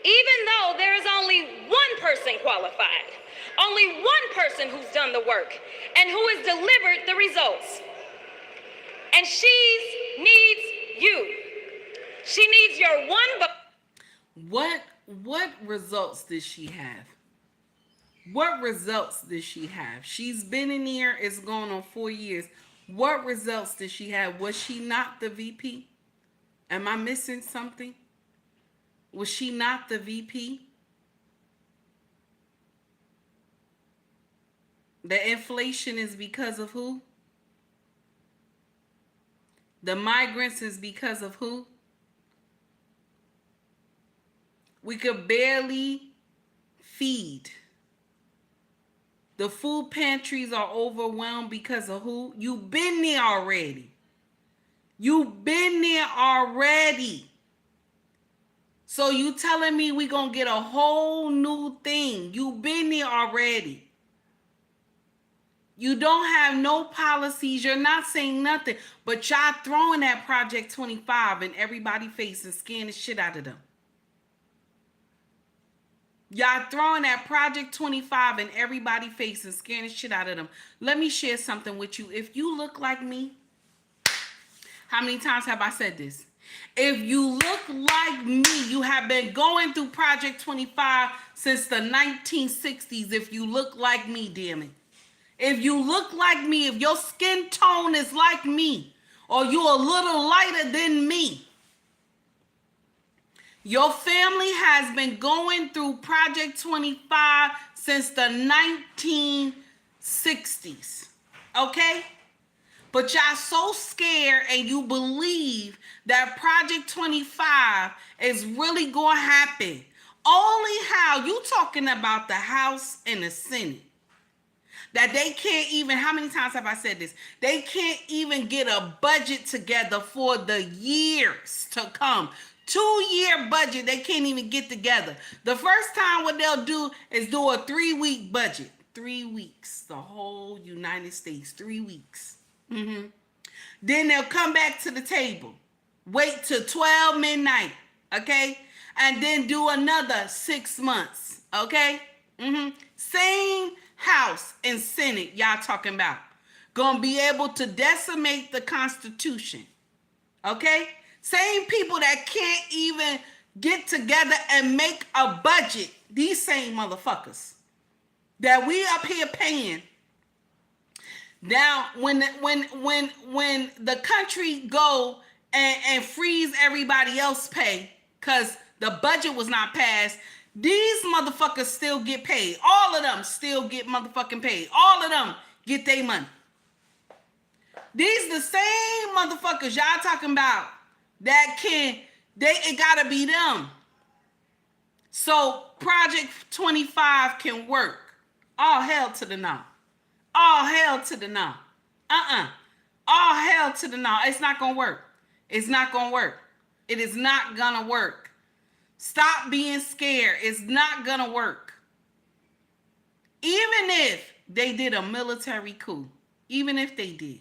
even though there is only one person qualified, only one person who's done the work and who has delivered the results. And she needs you. She needs your one vote. What results did she have? What results does she have? She's been in here, it's going on 4 years. What results did she have? Was she not the VP? Am I missing something? Was she not the VP? The inflation is because of who? The migrants is because of who? We could barely feed. The food pantries are overwhelmed because of who? You've been there already. You've been there already. So you telling me we gonna get a whole new thing. You've been there already. You don't have no policies. You're not saying nothing. But y'all throwing that Project 25 in everybody's face and scaring the shit out of them. Y'all throwing that Project 25 in everybody's face and scaring the shit out of them. Let me share something with you. If you look like me, how many times have I said this? If you look like me, you have been going through Project 25 since the 1960s. If you look like me, damn it. If you look like me, if your skin tone is like me, or you're a little lighter than me, your family has been going through Project 25 since the 1960s, okay? But y'all so scared and you believe that Project 25 is really going to happen. Only how you talking about the House and the Senate. That they can't even, how many times have I said this? They can't even get a budget together for the years to come. 2-year budget, they can't even get together. The first time what they'll do is do a 3-week budget. 3 weeks, the whole United States, 3 weeks. Then they'll come back to the table. Wait till 12 midnight, okay? And then do another 6 months, okay? Same House and Senate y'all talking about. Gonna be able to decimate the Constitution, okay? Same people that can't even get together and make a budget. These same motherfuckers that we up here paying. Now, when the country go and freeze everybody else pay because the budget was not passed, these motherfuckers still get paid. All of them still get motherfucking paid. All of them get their money. These the same motherfuckers y'all talking about that it gotta be them. So Project 25 can work. All hell to the no. All hell to the no. All hell to the no. It's not gonna work. It's not gonna work. It is not gonna work. Stop being scared. It's not gonna work. Even if they did a military coup. Even if they did.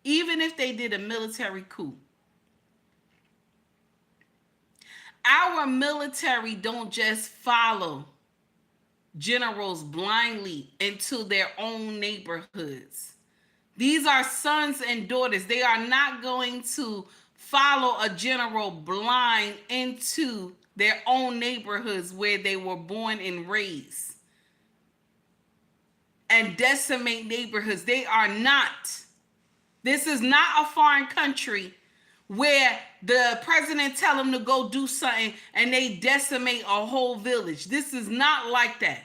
Even if they did a military coup. Our military don't just follow generals blindly into their own neighborhoods. These are sons and daughters. They are not going to follow a general blind into their own neighborhoods where they were born and raised and decimate neighborhoods. They are not. This is not a foreign country where the president tell them to go do something and they decimate a whole village. This is not like that.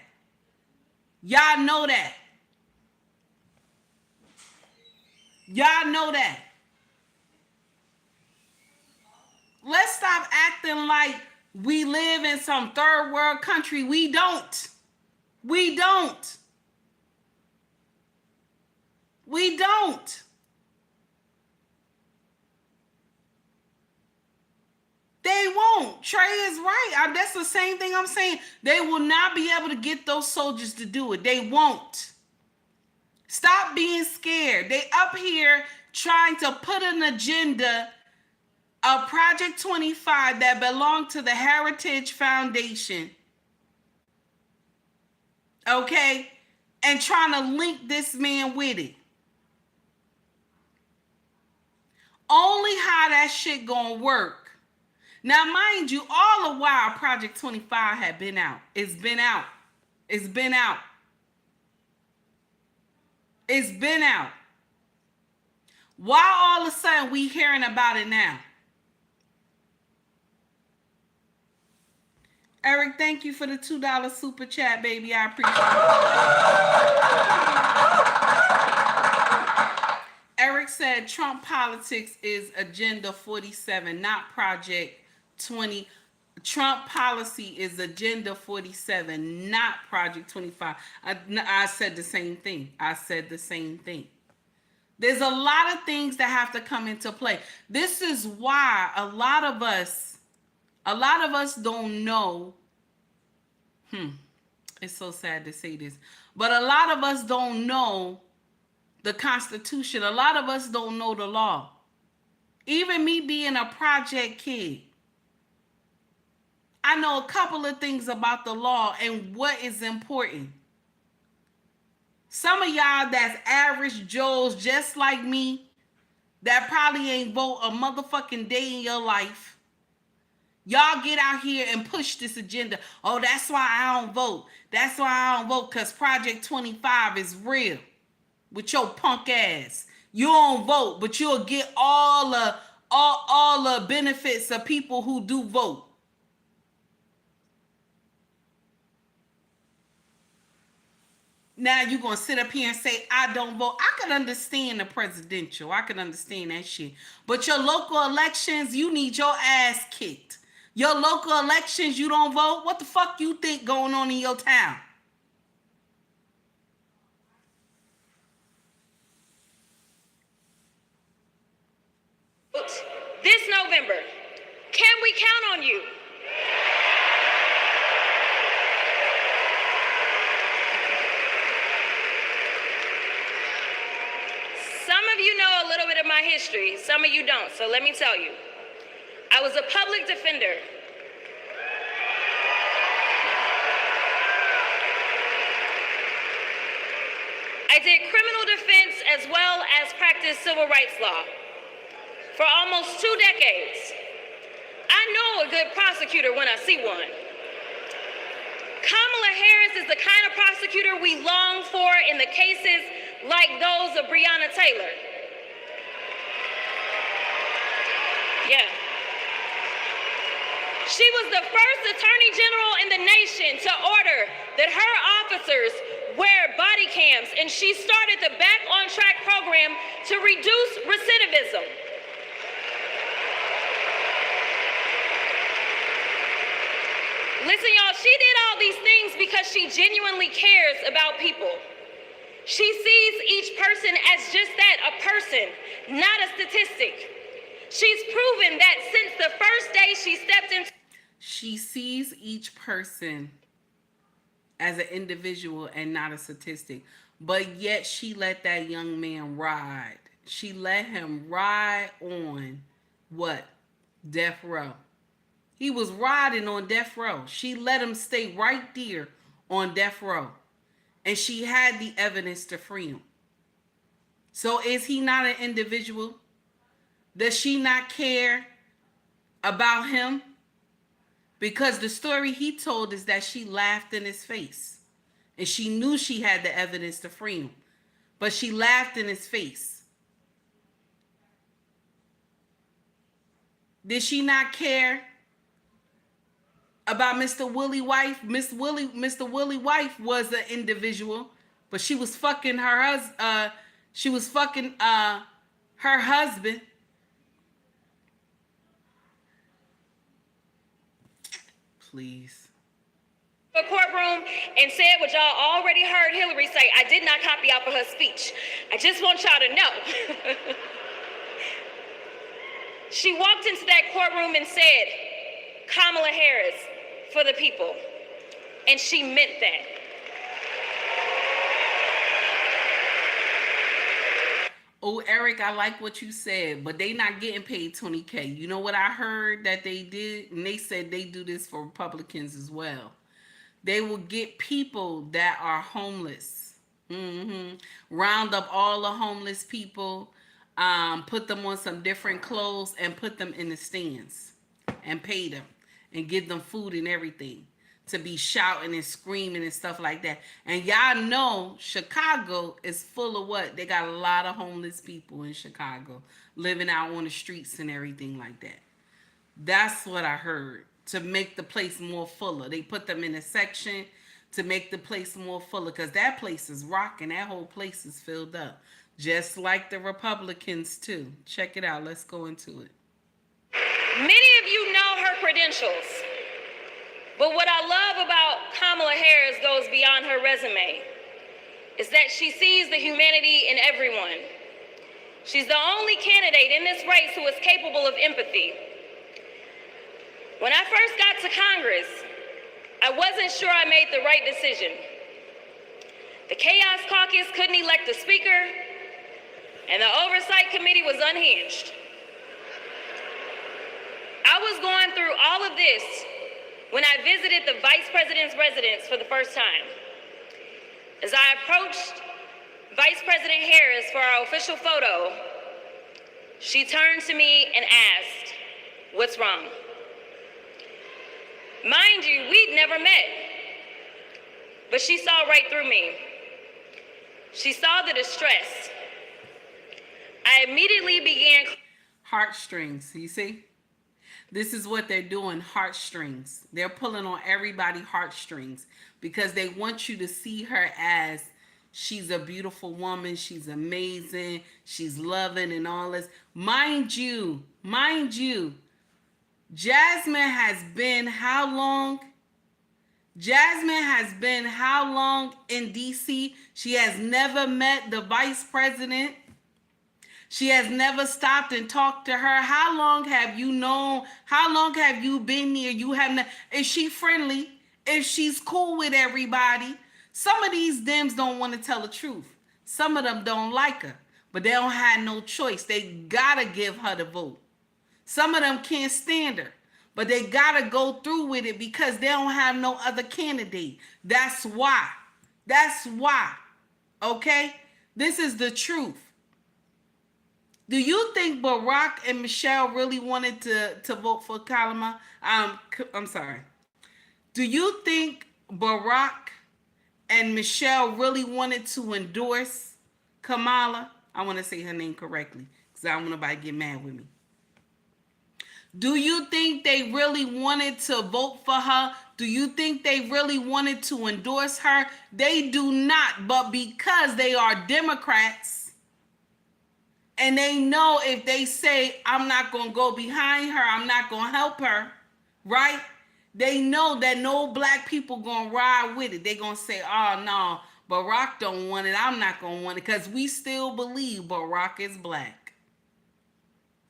Y'all know that. Y'all know that. Let's stop acting like we live in some third world country. We don't. We don't. We don't. They won't. Trey is right. That's the same thing I'm saying. They will not be able to get those soldiers to do it. They won't. Stop being scared. They up here trying to put an agenda of Project 25 that belonged to the Heritage Foundation. Okay? And trying to link this man with it. Only how that shit gonna work. Now, mind you, all the while Project 25 had been out. It's been out. It's been out. It's been out. Why all of a sudden we hearing about it now? Eric, thank you for the $2 super chat, baby. I appreciate it. Eric said Trump politics is Agenda 47, not Project 20. Trump policy is Agenda 47, not Project 25. I said the same thing. I said the same thing. There's a lot of things that have to come into play. This is why a lot of us don't know. It's so sad to say this, but a lot of us don't know the Constitution. A lot of us don't know the law. Even me being a project kid, I know a couple of things about the law and what is important. Some of y'all that's average Joes just like me, that probably ain't vote a motherfucking day in your life. Y'all get out here and push this agenda. Oh, that's why I don't vote. That's why I don't vote, because Project 25 is real with your punk ass. You don't vote, but you'll get all the benefits of people who do vote. Now you're going to sit up here and say, I don't vote. I can understand the presidential. I can understand that shit. But your local elections, you need your ass kicked. Your local elections, you don't vote? What the fuck you think going on in your town? This November, can we count on you? Some of you know a little bit of my history, some of you don't, so let me tell you. I was a public defender. I did criminal defense as well as practiced civil rights law for almost 2 decades. I know a good prosecutor when I see one. Kamala Harris is the kind of prosecutor we long for in the cases like those of Breonna Taylor. Yeah. She was the first attorney general in the nation to order that her officers wear body cams, and she started the Back on Track program to reduce recidivism. Listen, y'all, she did all these things because she genuinely cares about people. She sees each person as just that, a person, not a statistic. She's proven that since the first day she stepped into... She sees each person as an individual and not a statistic. But yet she let that young man ride. She let him ride on what? Death row. He was riding on death row. She let him stay right there on death row. And she had the evidence to free him. So is he not an individual? Does she not care about him? Because the story he told is that she laughed in his face. And she knew she had the evidence to free him. But she laughed in his face. Did she not care about Mr. Willie wife? Mr. Willie wife was an individual, but she was fucking her her husband. Please. A courtroom and said what y'all already heard Hillary say. I did not copy out for her speech. I just want y'all to know. She walked into that courtroom and said, Kamala Harris for the people. And she meant that. Oh, Eric, I like what you said, but they not getting paid $20K. You know what I heard that they did? And they said they do this for Republicans as well. They will get people that are homeless. Round up all the homeless people, put them on some different clothes and put them in the stands. and pay them and give them food and everything to be shouting and screaming and stuff like that. And y'all know Chicago is full of what? They got a lot of homeless people in Chicago living out on the streets and everything like that. That's what I heard, to make the place more fuller. They put them in a section to make the place more fuller, because that place is rocking. That whole place is filled up. Just like the Republicans too. Check it out. Let's go into it. Many of you know her credentials. But what I love about Kamala Harris goes beyond her resume, is that she sees the humanity in everyone. She's the only candidate in this race who is capable of empathy. When I first got to Congress, I wasn't sure I made the right decision. The Chaos Caucus couldn't elect a speaker, and the Oversight Committee was unhinged. I was going through all of this when I visited the Vice President's residence for the first time. As I approached Vice President Harris for our official photo, she turned to me and asked, "What's wrong?" Mind you, we'd never met, but she saw right through me. She saw the distress. I immediately began... Heartstrings, you see? This is what they're doing, heartstrings. They're pulling on everybody's heartstrings because they want you to see her as she's a beautiful woman, she's amazing, she's loving and all this. Mind you, Jasmine has been how long? Jasmine has been how long in DC? She has never met the vice president. She has never stopped and talked to her. How long have you known? How long have you been here? You haven't. Is she friendly? If she's cool with everybody? Some of these Dems don't want to tell the truth. Some of them don't like her, but they don't have no choice. They gotta give her the vote. Some of them can't stand her, but they gotta go through with it because they don't have no other candidate. That's why. That's why. Okay? This is the truth. Do you think Barack and Michelle really wanted to vote for Kamala? I'm sorry. Do you think Barack and Michelle really wanted to endorse Kamala? I want to say her name correctly because I don't want nobody to get mad with me. Do you think they really wanted to vote for her? Do you think they really wanted to endorse her? They do not, but because they are Democrats, and they know if they say, I'm not going to go behind her, I'm not going to help her, right? They know that no black people going to ride with it. They're going to say, oh, no, Barack don't want it. I'm not going to want it. Because we still believe Barack is black.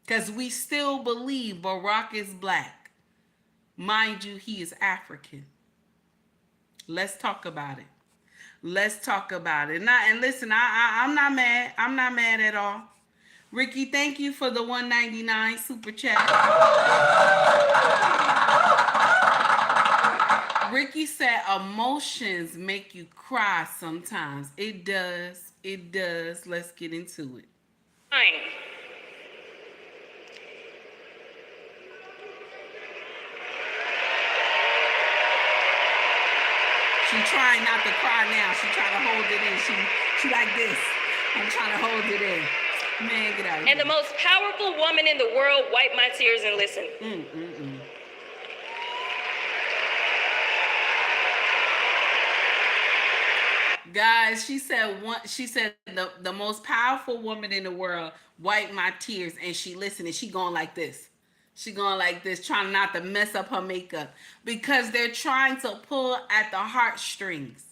Because we still believe Barack is black. Mind you, he is African. Let's talk about it. Let's talk about it. And listen, I'm not mad. I'm not mad at all. Ricky, thank you for the $1.99 super chat. Ricky said emotions make you cry sometimes. It does. It does. Let's get into it. Fine. She trying not to cry now. She trying to hold it in. She like this. I'm trying to hold it in. Man, get out of here. And the most powerful woman in the world wiped my tears and listened. Guys, she said the most powerful woman in the world wiped my tears, and she listened, and she going like this. She going like this, trying not to mess up her makeup because they're trying to pull at the heartstrings.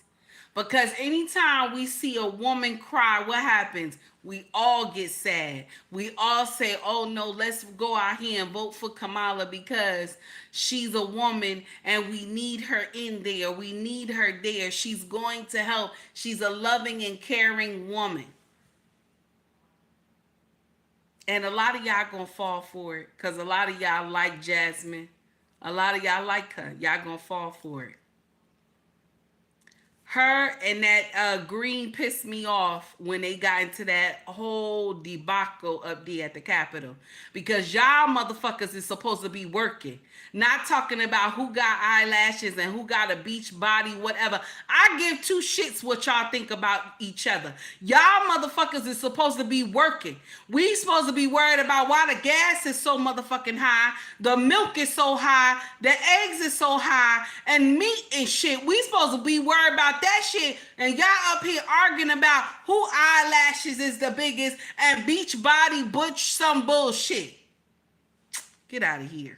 Because anytime we see a woman cry, what happens? We all get sad. We all say, oh no, let's go out here and vote for Kamala because she's a woman and we need her in there. We need her there. She's going to help. She's a loving and caring woman. And a lot of y'all gonna fall for it because a lot of y'all like Jasmine. A lot of y'all like her. Y'all gonna fall for it. Her and that Green pissed me off when they got into that whole debacle up there at the Capitol. Because y'all motherfuckers is supposed to be working. Not talking about who got eyelashes and who got a beach body, whatever. I give two shits what y'all think about each other. Y'all motherfuckers is supposed to be working. We supposed to be worried about why the gas is so motherfucking high, the milk is so high, the eggs is so high, and meat and shit. We supposed to be worried about that shit, and y'all up here arguing about who eyelashes is the biggest and beach body butch some bullshit. Get out of here.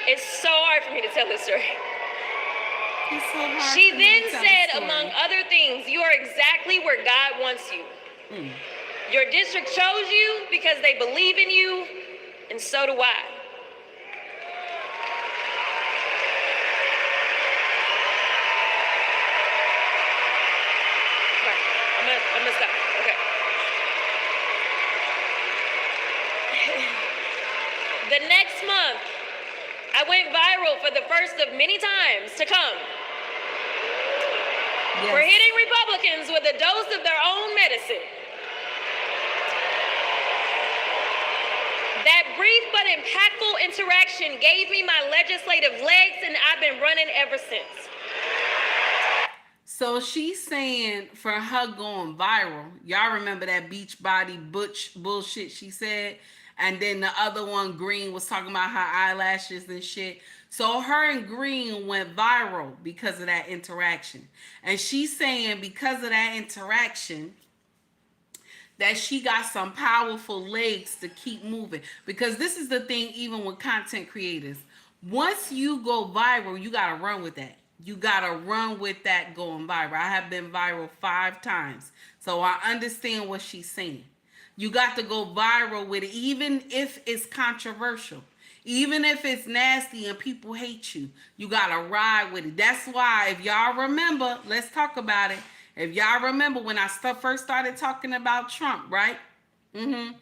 It's so hard for me to tell this story. It's so hard She for me then to tell said, the story. among other things, you are exactly where God wants you. Your district chose you because they believe in you, and so do I. I'm gonna stop. Okay. The next month, I went viral for the first of many times to come. Yes. For hitting Republicans with a dose of their own medicine. That brief but impactful interaction gave me my legislative legs, and I've been running ever since. So she's saying for her going viral, y'all remember that beach body butch bullshit she said? And then the other one, Green, was talking about her eyelashes and shit. So her and Green went viral because of that interaction. And she's saying because of that interaction, that she got some powerful legs to keep moving. Because this is the thing, even with content creators. Once you go viral, you got to run with that. You got to run with that going viral. I have been viral 5 times. So I understand what she's saying. You got to go viral with it, even if it's controversial. Even if it's nasty and people hate you. You got to ride with it. That's why, if y'all remember, let's talk about it. If y'all remember when I first started talking about Trump, right? And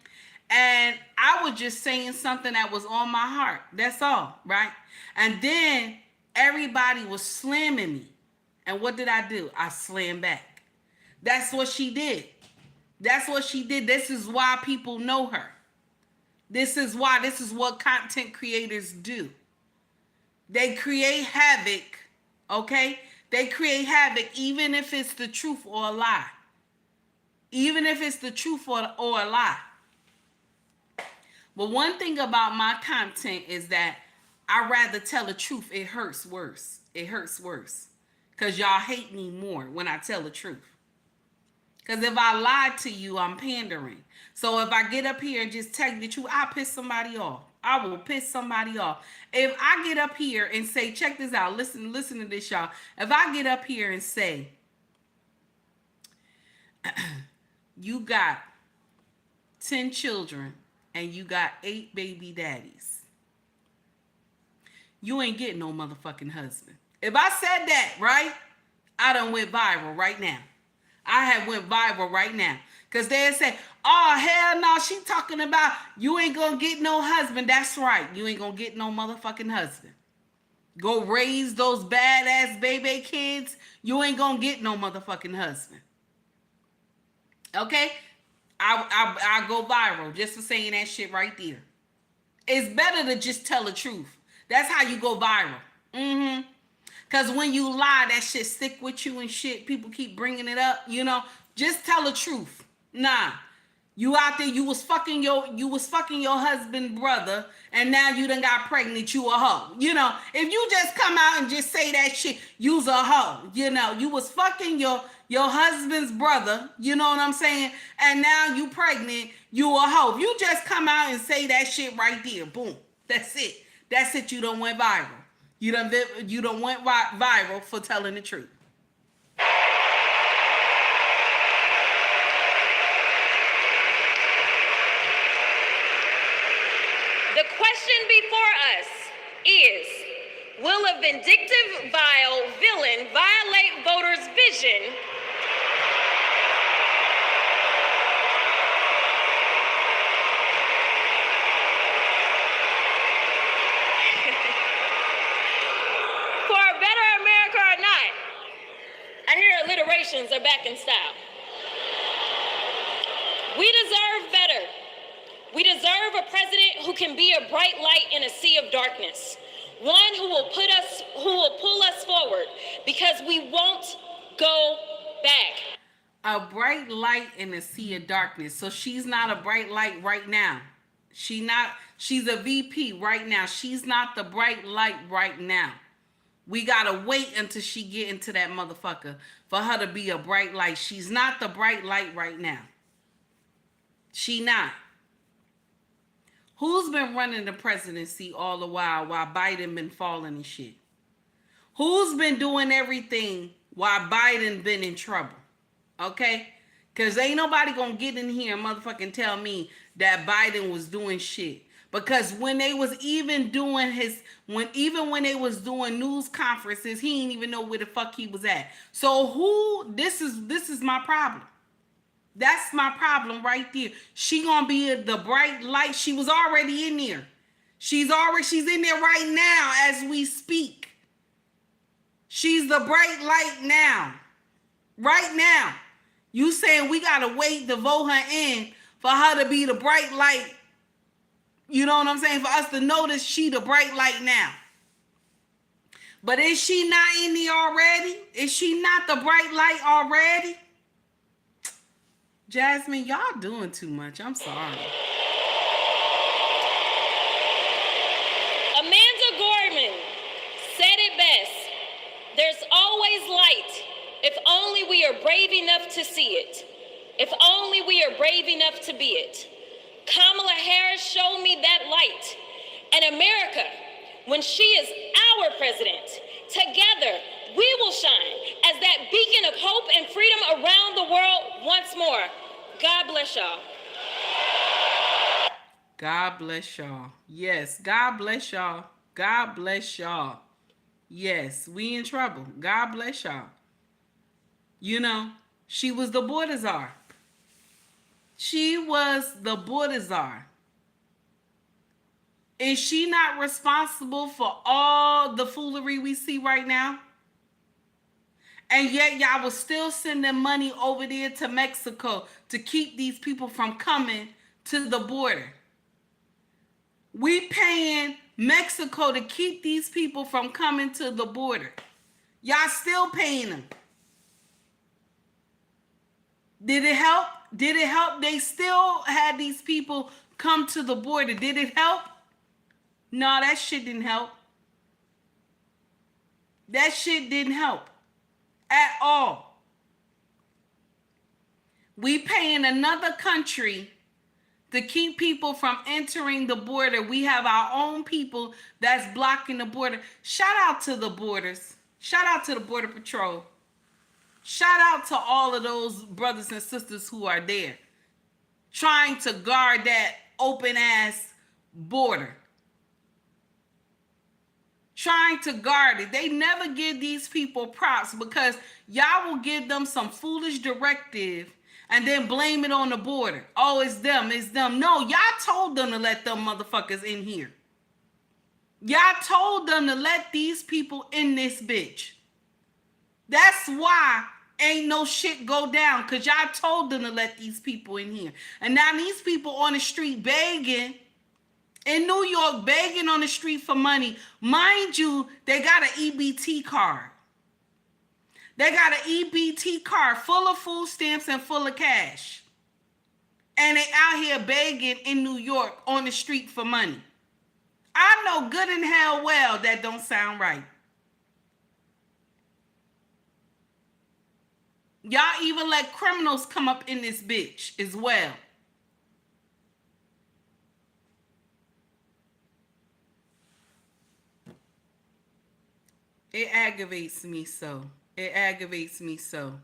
I was just saying something that was on my heart. That's all, right? And then everybody was slamming me. And what did I do? I slammed back. That's what she did. That's what she did. This is why people know her. This is what content creators do. They create havoc, okay? They create havoc even if it's the truth or a lie. Even if it's the truth or a lie. But one thing about my content is that I'd rather tell the truth. It hurts worse. It hurts worse. Because y'all hate me more when I tell the truth. Because if I lie to you, I'm pandering. So if I get up here and just tell you the truth, I'll piss somebody off. I will piss somebody off. If I get up here and say, check this out, listen to this, y'all. If I get up here and say, you got 10 children and you got 8 baby daddies, you ain't getting no motherfucking husband. If I said that, right, I done went viral right now. I have went viral right now. Because they'll say, oh, hell no, she talking about you ain't going to get no husband. That's right. You ain't going to get no motherfucking husband. Go raise those badass baby kids. You ain't going to get no motherfucking husband. Okay? I go viral just for saying that shit right there. It's better to just tell the truth. That's how you go viral. Because when you lie, that shit stick with you and shit. People keep bringing it up, you know. Just tell the truth. Nah. You out there, you was fucking your husband brother, and now you done got pregnant, you a hoe. You know, if you just come out and just say that shit, you's a hoe. You know, you was fucking your husband's brother, you know what I'm saying? And now you pregnant, you a hoe. If you just come out and say that shit right there, boom. That's it. That's it, you done went viral. You done went viral for telling the truth. The question before us is, will a vindictive, vile villain violate voters' vision back in style. We deserve better. We deserve a president who can be a bright light in a sea of darkness. One who will pull us forward, because we won't go back. A bright light in a sea of darkness. So she's not a bright light right now. She's a VP right now. She's not the bright light right now. We gotta wait until she get into that motherfucker for her to be a bright light. She's not the bright light right now. She not. Who's been running the presidency all the while Biden been falling and shit? Who's been doing everything while Biden been in trouble? Okay? Because ain't nobody gonna get in here and motherfucking tell me that Biden was doing shit. Because when they was even doing when they was doing news conferences, he ain't even know where the fuck he was at. So this is my problem. That's my problem right there. She gonna be the bright light. She was already in there. She's in there right now as we speak. She's the bright light now. Right now. You saying we gotta wait to vote her in for her to be the bright light. You know what I'm saying? For us to notice she the bright light now. But is she not in there already? Is she not the bright light already? Jasmine, y'all doing too much. I'm sorry. Amanda Gorman said it best. There's always light if only we are brave enough to see it. If only we are brave enough to be it. Kamala Harris showed me that light. And America, when she is our president, together we will shine as that beacon of hope and freedom around the world once more. God bless y'all. God bless y'all. Yes, God bless y'all. God bless y'all. Yes, we in trouble. God bless y'all. You know, she was the border czar. She was the border czar. Is she not responsible for all the foolery we see right now? And yet y'all was still sending money over there to Mexico to keep these people from coming to the border. We paying Mexico to keep these people from coming to the border. Y'all still paying them. Did it help? Did it help? They still had these people come to the border. Did it help? No, that shit didn't help. That shit didn't help at all. We paying another country to keep people from entering the border. We have our own people that's blocking the border. Shout out to the borders. Shout out to the Border Patrol. Shout out to all of those brothers and sisters who are there trying to guard that open ass border. Trying to guard it. They never give these people props because y'all will give them some foolish directive and then blame it on the border. Oh, it's them, it's them. No, y'all told them to let them motherfuckers in here. Y'all told them to let these people in this bitch. That's why ain't no shit go down, because y'all told them to let these people in here. And now these people on the street begging, in New York, begging on the street for money. Mind you, they got an EBT card. They got an EBT card full of food stamps and full of cash. And they out here begging in New York on the street for money. I know good and hell well that don't sound right. Y'all even let criminals come up in this bitch as well. It aggravates me so. It aggravates me so.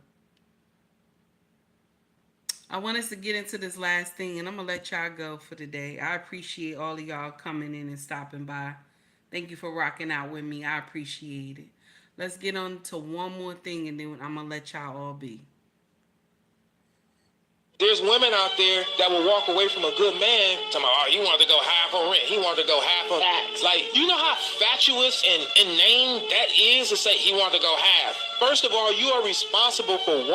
I want us to get into this last thing, and I'm going to let y'all go for today. I appreciate all of y'all coming in and stopping by. Thank you for rocking out with me. I appreciate it. Let's get on to one more thing, and then I'm going to let y'all all be. There's women out there that will walk away from a good man talking about, oh, he wanted to go half on rent. He wanted to go half on... Facts. Like, you know how fatuous and inane that is to say he wanted to go half? First of all, you are responsible for 100%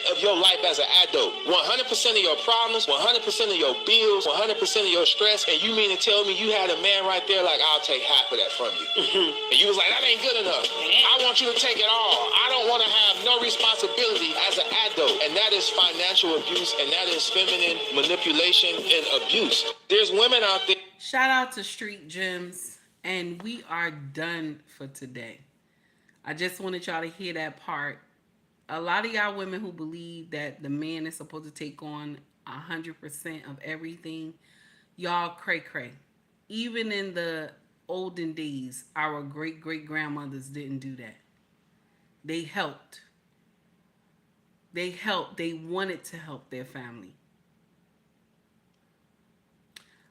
of your life as an adult. 100% of your problems, 100% of your bills, 100% of your stress. And you mean to tell me you had a man right there like, I'll take half of that from you. And you was like, that ain't good enough. I want you to take it all. I don't want to have no responsibility as an adult. And that is financial abuse, and that is feminine manipulation and abuse. There's women out there. Shout out to Street Gems, and we are done for today. I just wanted y'all to hear that part. A lot of y'all women who believe that the man is supposed to take on 100% of everything, y'all cray cray. Even in the olden days, our great grandmothers didn't do that. They helped. They wanted to help their family.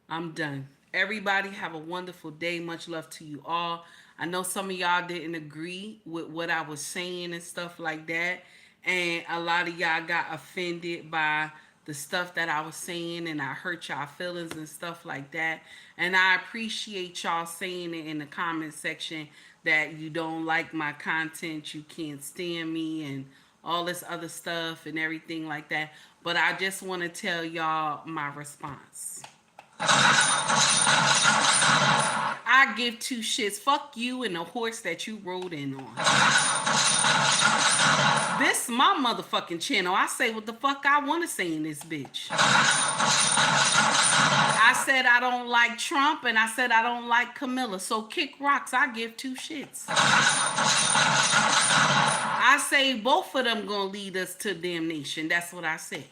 I'm done. Everybody have a wonderful day. Much love to you all. I know some of y'all didn't agree with what I was saying and stuff like that. And a lot of y'all got offended by the stuff that I was saying, and I hurt y'all feelings and stuff like that. And I appreciate y'all saying it in the comment section that you don't like my content, you can't stand me, and all this other stuff and everything like that. But I just want to tell y'all my response. I give two shits. Fuck you and the horse that you rode in on. This my motherfucking channel. I say what the fuck I want to say in this bitch. I said I don't like Trump, and I said I don't like Camilla. So kick rocks. I give two shits. I say both of them gonna lead us to damnation. That's what I said.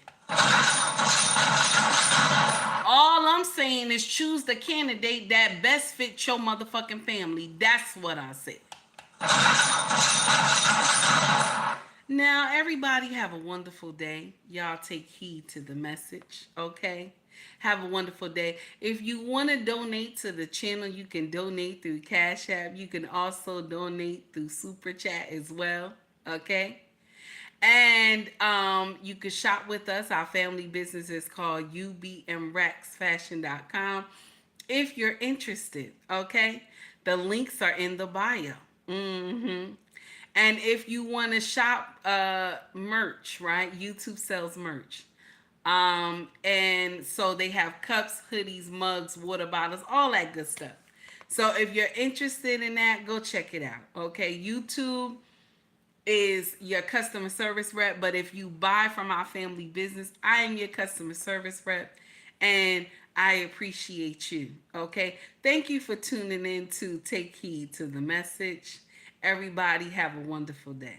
All I'm saying is choose the candidate that best fits your motherfucking family. That's what I said. Now, everybody have a wonderful day. Y'all take heed to the message, okay? Have a wonderful day. If you want to donate to the channel, you can donate through Cash App. You can also donate through Super Chat as well, okay? And you can shop with us. Our family business is called ubmrexfashion.com. If you're interested, okay? The links are in the bio. And if you want to shop merch, right? YouTube sells merch. And so they have cups, hoodies, mugs, water bottles, all that good stuff. So if you're interested in that, go check it out. Okay, YouTube is your customer service rep, but if you buy from our family business, I am your customer service rep, and I appreciate you. Okay, thank you for tuning in to Take Heed to the Message. Everybody have a wonderful day.